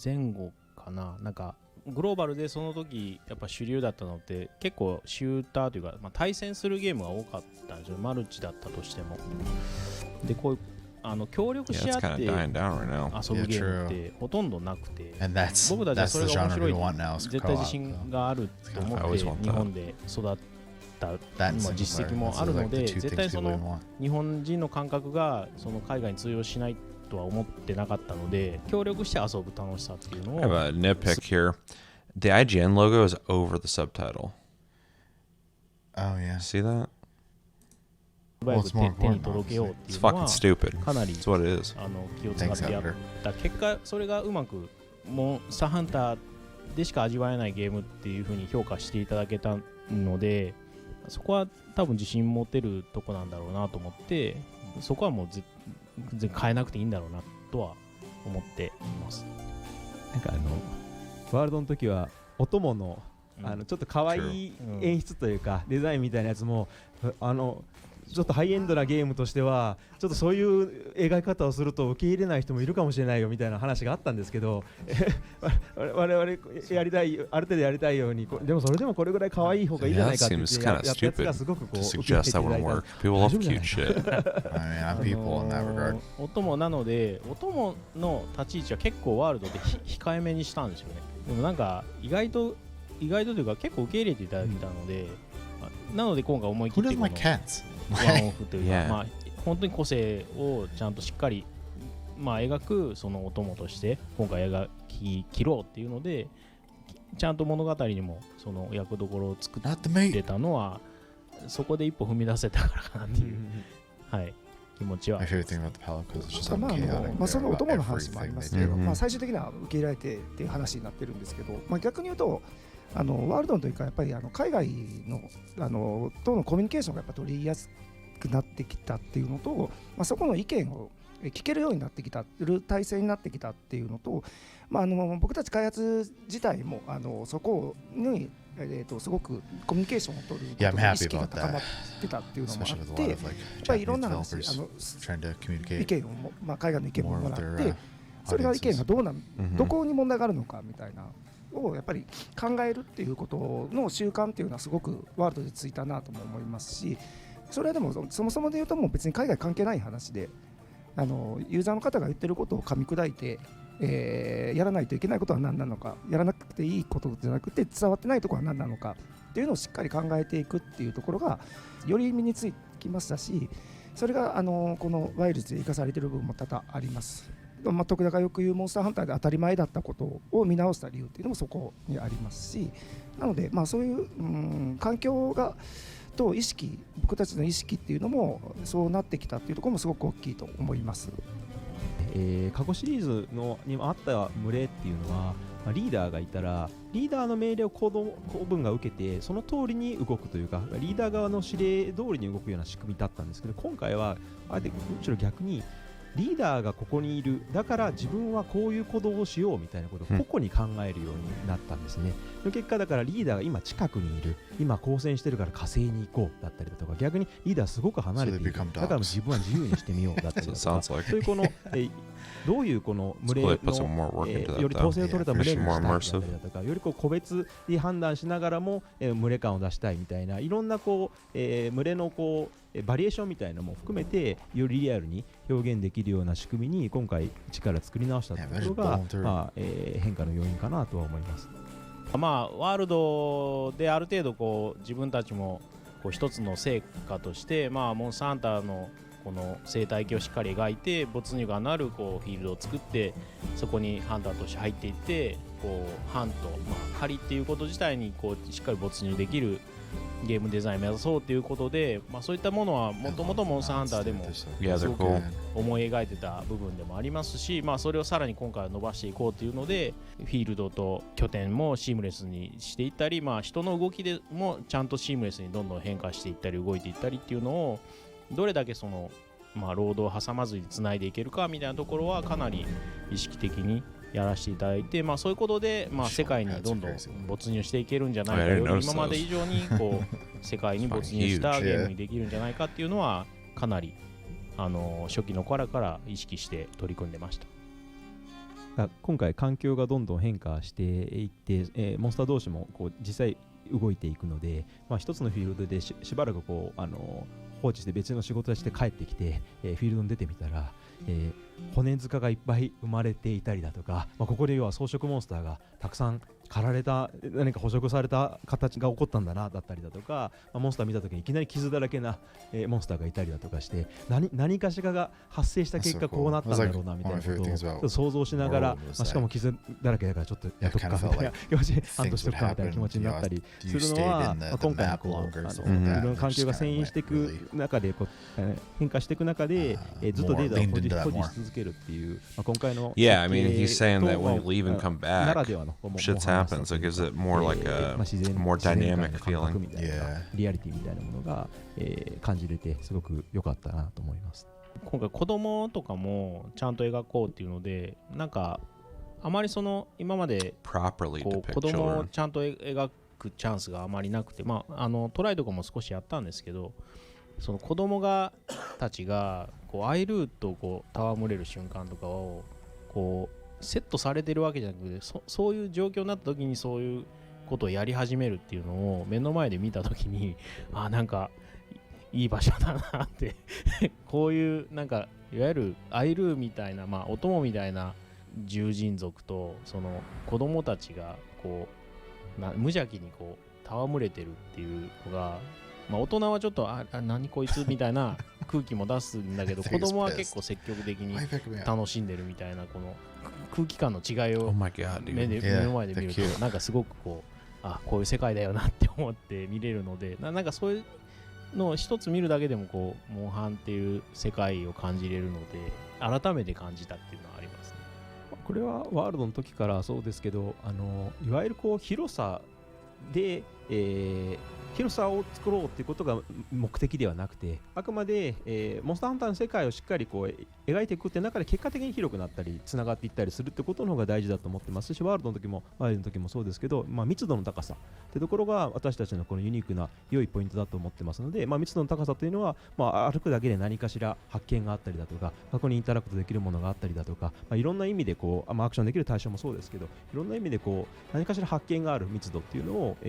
前後かな、なんかグローバルでその時やっぱ主流だったのって結構シューターというか、対戦するゲームが多かったんですよ。マルチだったとしても。でこういう協力し合って遊ぶゲームってほとんどなくて、僕たちはそれが面白い絶対自信があると思って日本で育った実績もあるので、絶対その日本人の感覚がその海外に通用しないとは思ってなかったので、協力して遊ぶ楽しさっていうのを。I have a nitpick here. The IGN logo is over the subtitle. Oh yeah. See that?手に届けようっていうのはかなり気を使ってやった結果、それがうまくモンスターハンターでしか味わえないゲームっていう風に評価していただけたので、そこは多分自信持てるとこなんだろうなと思って、そこはもう全然変えなくていいんだろうなとは思っています。なんかワールドの時はお供のちょっと可愛い演出というかデザインみたいなやつもちょっとハイエンドなゲームとしてはちょっとそういう描き方をすると受け入れない人もいるかもしれないよみたいな話があったんですけど我々やりたいある程度やりたいようにでもそれでもこれぐらい可愛い方がいいじゃないかって言ってやったやつがすごくこう受け入れていただいた。お供なのでお供の立ち位置は結構ワールドで控えめにしたんですよね。でもなんか意外とというか結構受け入れていただいたので、なので今回思い切ってこのワンオフというか、本当に個性をちゃんとしっかり、描くそのお供として今回描き切ろうっていうので、ちゃんと物語にもその役どころを作ってたのはそこで一歩踏み出せたからかなっていう、気持ちは。そのお供の話もありますけど、最終的には受け入れられてっていう話になってるんですけど、逆に言うとワールドのというかやっぱり海外のとのコミュニケーションがやっぱ取りやすくなってきたっていうのと、そこの意見を聞けるようになってきた体制になってきたっていうのと、僕たち開発自体もそこに、すごくコミュニケーションを取ることの意識が高まってたっていうのもあって、やっぱりいろんな話意見を海外の意見ももらって、それが意見がどこに問題があるのかみたいなをやっぱり考えるっていうことの習慣っていうのはすごくワールドでついたなとも思いますし、それはでもそもそもで言うともう別に海外関係ない話で、ユーザーの方が言ってることを噛み砕いて、やらないといけないことは何なのか、やらなくていいことじゃなくて伝わってないところは何なのかっていうのをしっかり考えていくっていうところがより身につきましたし、それがこのワイルズで生かされている部分も多々あります。徳田がよく言うモンスターハンターで当たり前だったことを見直した理由っていうのもそこにありますし、なのでそういう、環境がと意識、僕たちの意識っていうのもそうなってきたっていうところもすごく大きいと思います。過去シリーズにもあった群れっていうのは、リーダーがいたらリーダーの命令を子分が受けてその通りに動くというか、リーダー側の指令通りに動くような仕組みだったんですけど、今回はあえてむしろ逆にリーダーがここにいる、だから自分はこういう行動をしようみたいなことを個々に考えるようになったんですね。の結果だからリーダーが今近くにいる、今交戦してるから火星に行こうだったりだとか、逆にリーダーすごく離れている、だから自分は自由にしてみようだったりだとかそういうこのどういうこの群れのより統制を取れた群れにしたいだったりだとか、より個別に判断しながらも群れ感を出したいみたいな、いろんな群れのバリエーションみたいなのも含めてよりリアルに表現できるような仕組みに今回力作り直したということが、変化の要因かなとは思います。ワールドである程度自分たちも一つの成果として、モンスターハンターのこの生態系をしっかり描いて、没入感のあるフィールドを作って、そこにハンターとして入っていって、ハント、狩りっていうこと自体にしっかり没入できるゲームデザインを目指そうということで、そういったものはもともとモンスターハンターでもすごく思い描いてた部分でもありますし、それをさらに今回は伸ばしていこうというので、フィールドと拠点もシームレスにしていったり、人の動きでもちゃんとシームレスにどんどん変化していったり動いていったりっていうのをどれだけ労働を挟まずにつないでいけるかみたいなところはかなり意識的にやらせていただいて、そういうことで、世界にどんどん没入していけるんじゃないか、より今まで以上に世界に没入したゲームにできるんじゃないかっていうのはかなり初期の頃から意識して取り組んでました。今回環境がどんどん変化していって、モンスター同士も実際動いていくので、一つのフィールドで しばらく放置して別の仕事をして帰ってきて、フィールドに出てみたら、骨塚がいっぱい生まれていたりだとか、ここで要は装飾モンスターがたくさん狩られた、何か捕食された形が起こったんだなだったりだとか、モンスター見た時にいきなり傷だらけな、モンスターがいたりだとかして、何かしらが発生した結果こうなったんだろうなみたいなことをちょっと想像しながら、しかも傷だらけだからちょっとやっとくかみたいな、よしハントしとくかみたいな気持ちになったりするのは、今回のいろんな環境が遷移していく中で変化していく中で、ずっとデータを保持し続けるっていう、今回のYeah, I mean, he's saying that when you leave and come back, shit's happen, so it gives it more like a more dynamic feeling. リアリティみたいなものが感じれてすごく良かったなと思います。今回子供とかもちゃんと描こうっていうので、なんかあまり今まで子供をちゃんと描くチャンスがあまりなくて、トライとかも少しやったんですけど、その子供たちがアイルーと戯れる瞬間とかをセットされてるわけじゃなくて、そういう状況になった時にそういうことをやり始めるっていうのを目の前で見た時に、なんかいい場所だなってこういうなんかいわゆるアイルーみたいな、お供みたいな獣人族とその子供たちが無邪気に戯れてるっていうのが、大人はちょっと何こいつみたいな空気も出すんだけど子供は結構積極的に楽しんでるみたいな、この空気感の違いを目の前で見ると、なんかすごくこういう世界だよなって思って見れるので、なんかそういうのを一つ見るだけでもモンハンっていう世界を感じれるので、改めて感じたっていうのはありますね。これはワールドの時からそうですけど、いわゆる広さで、広さを作ろうということが目的ではなくて、あくまで、モンスターハンターの世界をしっかり描いていくって中で結果的に広くなったりつながっていったりするってことの方が大事だと思ってますし、ワールドの時もそうですけど、密度の高さってところが私たちのこのユニークな良いポイントだと思ってますので、密度の高さというのは、歩くだけで何かしら発見があったりだとか、過去にインタラクトできるものがあったりだとか、いろんな意味でアクションできる対象もそうですけど、いろんな意味で何かしら発見がある密度っていうのを、フ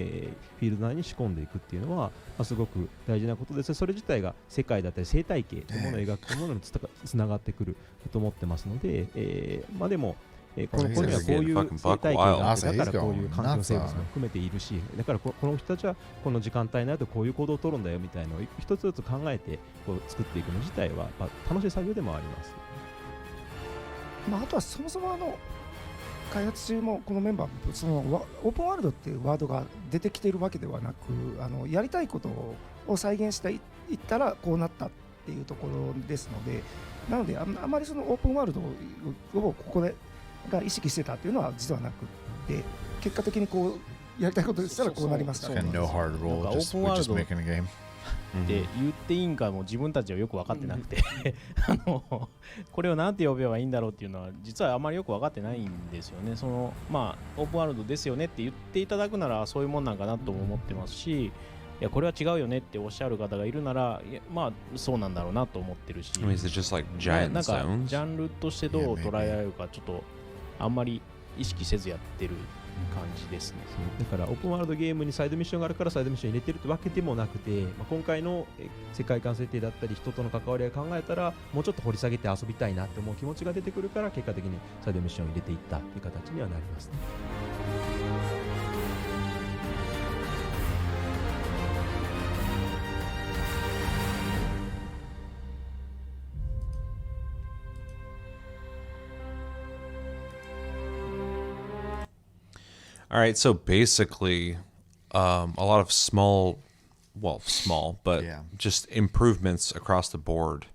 ィールド内に仕込んでいくっていうのは、すごく大事なことです。それ自体が世界だったり生態系というものを描くものにつながってくると思ってますので、でもこの子にはこういう生態系があって、だからこういう環境生物も含めているし、だからこの人たちはこの時間帯になるとこういう行動を取るんだよみたいなのを一つずつ考えてこう作っていくの自体は、楽しい作業でもあります。あとはそもそも開発中もこのメンバーそのオープンワールドっていうワードが出てきているわけではなく、やりたいことを再現していったらこうなったっていうところですので、なのであまりそのオープンワールドをここでが意識してたっていうのは実はなくて、結果的にこうやりたいことしたらこうなりますから、No hard rule, just making a game. って言っていいんかも自分たちはよく分かってなくてこれを何て呼べばいいんだろうっていうのは実はあまりよく分かってないんですよね。そのオープンワールドですよねって言っていただくならそういうもんなんかなとも思ってますし、いやこれは違うよねっておっしゃる方がいるなら、そうなんだろうなと思ってるし、I mean, is it just like giant なんか zones? ジャンルとしてどう捉えられるかちょっとあんまり意識せずやってる感じですね。だからオープンワールドゲームにサイドミッションがあるからサイドミッション入れてるってわけでもなくて、今回の世界観設定だったり人との関わりを考えたらもうちょっと掘り下げて遊びたいなって思う気持ちが出てくるから結果的にサイドミッションを入れていったっていう形にはなりますね。All right, so basically, a lot of small, but just improvements across the board.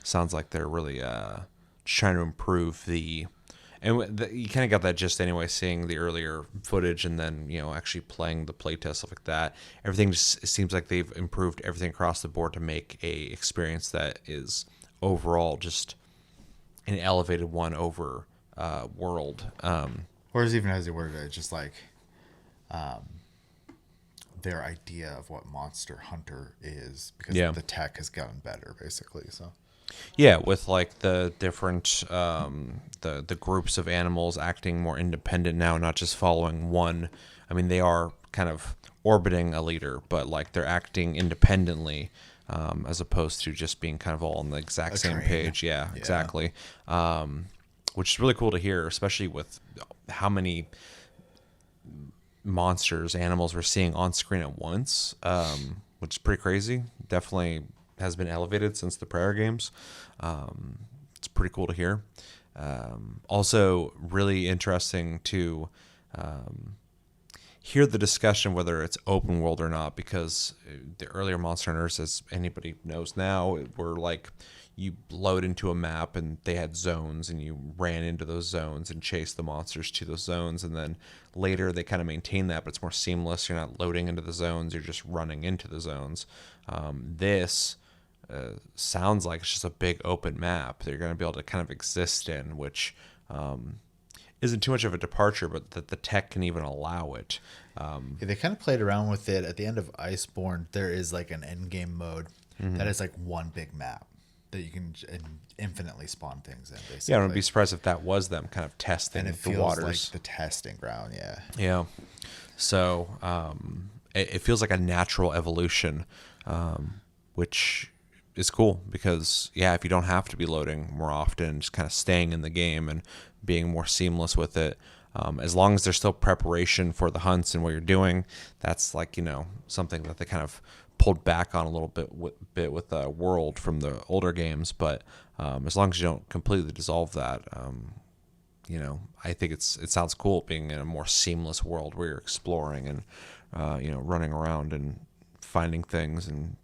Sounds like they're really trying to improve you kind of got that just anyway, seeing the earlier footage and then, actually playing the playtest, stuff like that. Everything just seems like they've improved everything across the board to make a experience that is overall just an elevated one over world. Or even as they worded it, just like their idea of what Monster Hunter is, because the tech has gotten better, basically. So yeah, with like the different the groups of animals acting more independent now, not just following one. I mean, they are kind of orbiting a leader, but like they're acting independently. As opposed to just being kind of all on the exact same page. Yeah, exactly. Which is really cool to hear, especially with how many monsters, animals we're seeing on screen at once, which is pretty crazy. Definitely has been elevated since the prior games. It's pretty cool to hear. Also, really interesting to hear the discussion whether it's open world or not, because the earlier Monster Hunters, as anybody knows now, were like you load into a map and they had zones and you ran into those zones and chased the monsters to those zones, and then later they kind of maintain that, but it's more seamless. You're not loading into the zones, you're just running into the zones. This sounds like it's just a big open map that you're going to be able to kind of exist in, which isn't too much of a departure, but that the tech can even allow it. They kind of played around with it. At the end of Iceborne, there is like an end game mode that is like one big map that you can infinitely spawn things in, basically. Yeah, I would be surprised if that was them kind of testing and it the feels waters. Like the testing ground, yeah. Yeah. So it feels like a natural evolution, which is cool because, if you don't have to be loading more often, just kind of staying in the game and being more seamless with it, as long as there's still preparation for the hunts and what you're doing, that's like, something that they kind of pulled back on a little bit with World from the older games. But as long as you don't completely dissolve that, I think it sounds cool being in a more seamless world where you're exploring and, running around and finding things and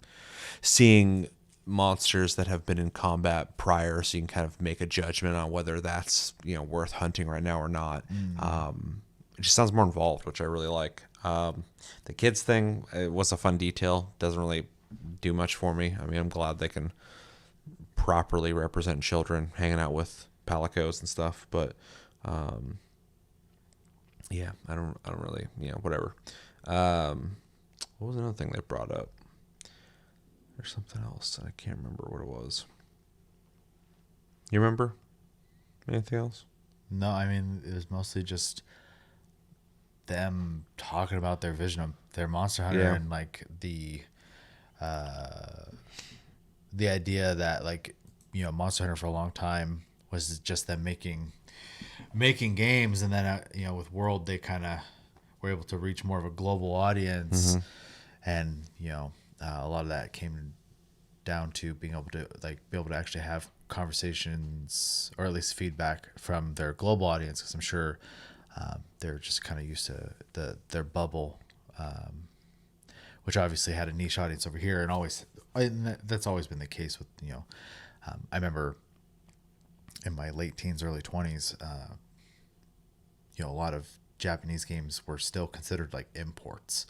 seeing monsters that have been in combat prior, so you can kind of make a judgment on whether that's worth hunting right now or not. It just sounds more involved, which I really like. The kids thing, it was a fun detail. Doesn't really do much for me. I mean, I'm glad they can properly represent children hanging out with palicos and stuff, but I don't really, whatever. What was another thing they brought up? There's something else. I can't remember what it was. You remember anything else? No, I mean, it was mostly just them talking about their vision of their Monster Hunter and like the idea that like Monster Hunter for a long time was just them making making games, and then with World they kind of were able to reach more of a global audience, and a lot of that came down to being able to actually have conversations or at least feedback from their global audience, because I'm sure they're just kind of used to their bubble, which obviously had a niche audience over here, and that's always been the case with I remember in my late teens, early 20s, a lot of Japanese games were still considered like imports.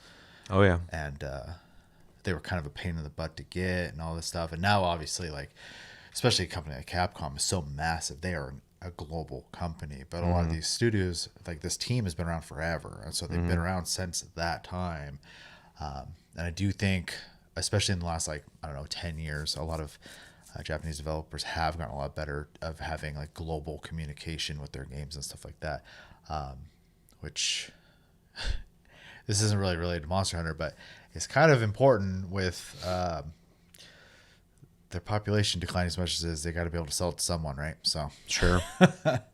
Oh yeah. And they were kind of a pain in the butt to get and all this stuff. And now obviously, like, especially a company like Capcom is so massive. They are a global company, but a lot of these studios, like this team has been around forever. And so they've been around since that time. And I do think, especially in the last, 10 years, a lot of Japanese developers have gotten a lot better of having like global communication with their games and stuff like that, which this isn't really related to Monster Hunter, but it's kind of important with their population declining as much as it is. They got to be able to sell it to someone, right? So sure. But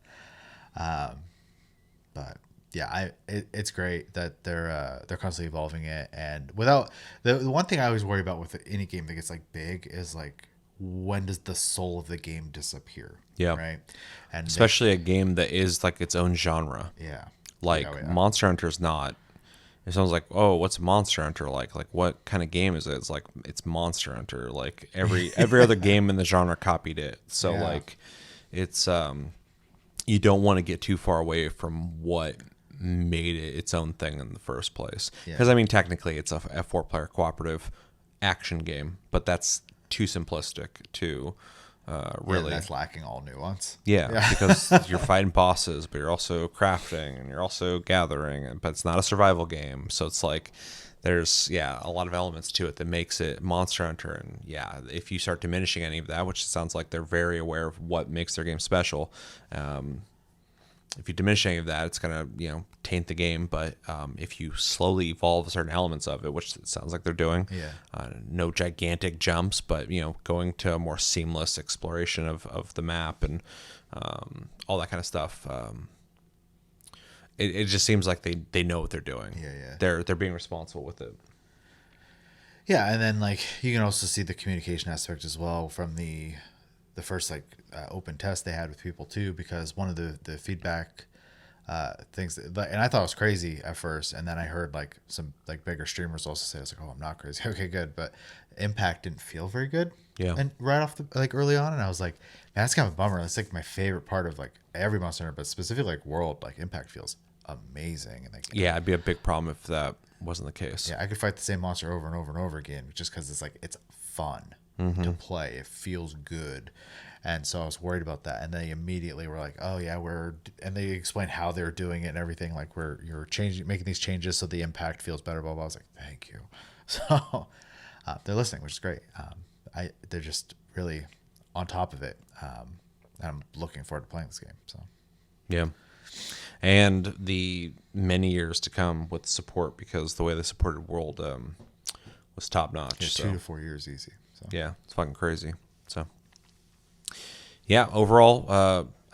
yeah, it's great that they're constantly evolving it, and without the one thing I always worry about with any game that gets like big is like, when does the soul of the game disappear? Yeah. Right. And especially a game that is like its own genre. Yeah. Like Monster Hunter's not. If someone's like, "Oh, what's Monster Hunter like? Like, what kind of game is it?" It's like, it's Monster Hunter. Like every other game in the genre copied it. So like, it's you don't want to get too far away from what made it its own thing in the first place. Because I mean, technically, it's a 4-player cooperative action game, but that's too simplistic to really. That's lacking all nuance. Yeah, because you're fighting bosses, but you're also crafting and you're also gathering, but it's not a survival game. So it's like there's a lot of elements to it that makes it Monster Hunter. And if you start diminishing any of that, which it sounds like they're very aware of what makes their game special, if you diminish any of that, it's gonna taint the game. But if you slowly evolve certain elements of it, which it sounds like they're doing, no gigantic jumps, but going to a more seamless exploration of the map and all that kind of stuff. It just seems like they know what they're doing. They're being responsible with it. Yeah, and then like you can also see the communication aspect as well from the first open test they had with people too, because one of the feedback things and I thought it was crazy at first, and then I heard like some like bigger streamers also say, I was like, oh, I'm not crazy. Okay, good. But impact didn't feel very good. Yeah. And right off the early on, and I was like, man, that's kind of a bummer. That's like my favorite part of like every Monster Hunter, but specifically like World, like impact feels amazing. And it'd be a big problem if that wasn't the case. Yeah, I could fight the same monster over and over and over again just because it's fun to play. It feels good. And so I was worried about that. And they immediately were like, oh yeah, and they explained how they were doing it and everything. Like you're making these changes so the impact feels better, blah, blah. I was like, thank you. So they're listening, which is great. They're just really on top of it. I'm looking forward to playing this game. So yeah. And the many years to come with support, because the way they supported World was top notch. 2 to 4 years easy. So. Yeah, it's fucking crazy. So yeah, overall,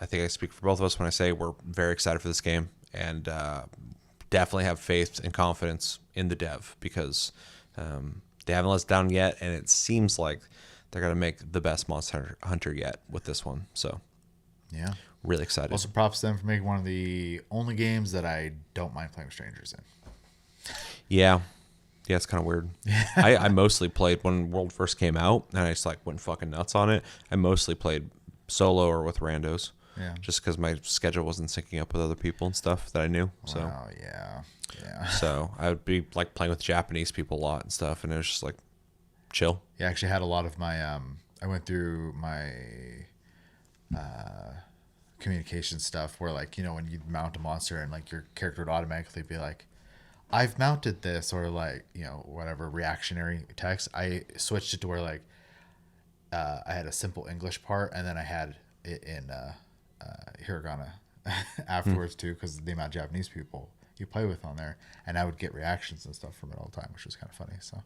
I think I speak for both of us when I say we're very excited for this game, and definitely have faith and confidence in the dev, because they haven't let us down yet, and it seems like they're going to make the best Monster Hunter yet with this one. So yeah, really excited. Also props to them for making one of the only games that I don't mind playing with strangers in. Yeah, it's kind of weird. I mostly played when World first came out, and I just went fucking nuts on it. I mostly played solo or with randos, just because my schedule wasn't syncing up with other people and stuff that I knew. So yeah. So I would be playing with Japanese people a lot and stuff, and it was just chill. Yeah, I actually had a lot of my I went through my communication stuff where when you mount a monster and your character would automatically be like, I've mounted this, or whatever reactionary text. I switched it to where I had a simple English part, and then I had it in hiragana afterwards too, because the amount of Japanese people you play with on there, and I would get reactions and stuff from it all the time, which was kind of funny. So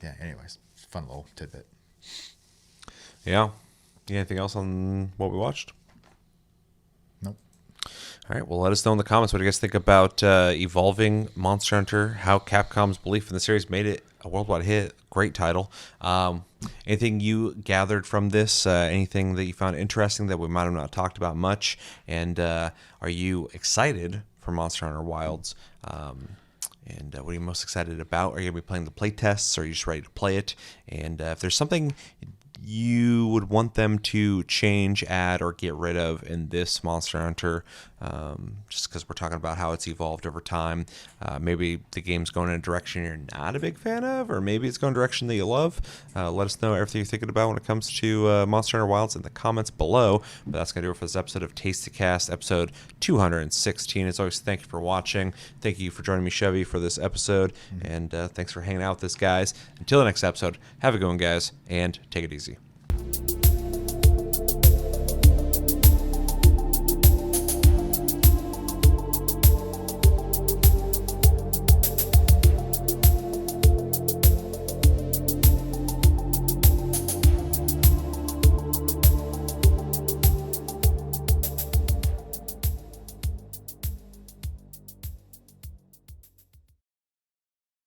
yeah, anyways, fun little tidbit. Yeah. Anything else on what we watched? All right, well, let us know in the comments what you guys think about evolving Monster Hunter, how Capcom's belief in the series made it a worldwide hit. Great title. Anything you gathered from this? Anything that you found interesting that we might have not talked about much? And are you excited for Monster Hunter Wilds? And what are you most excited about? Are you going to be playing the playtests, or are you just ready to play it? And if there's something you would want them to change, add, or get rid of in this Monster Hunter, just because we're talking about how it's evolved over time. Maybe the game's going in a direction you're not a big fan of, or maybe it's going in a direction that you love. Let us know everything you're thinking about when it comes to Monster Hunter Wilds in the comments below. But that's going to do it for this episode of Taste the Cast, episode 216. As always, thank you for watching. Thank you for joining me, Chevy, for this episode. And thanks for hanging out with us, guys. Until the next episode, have a good one, guys, and take it easy.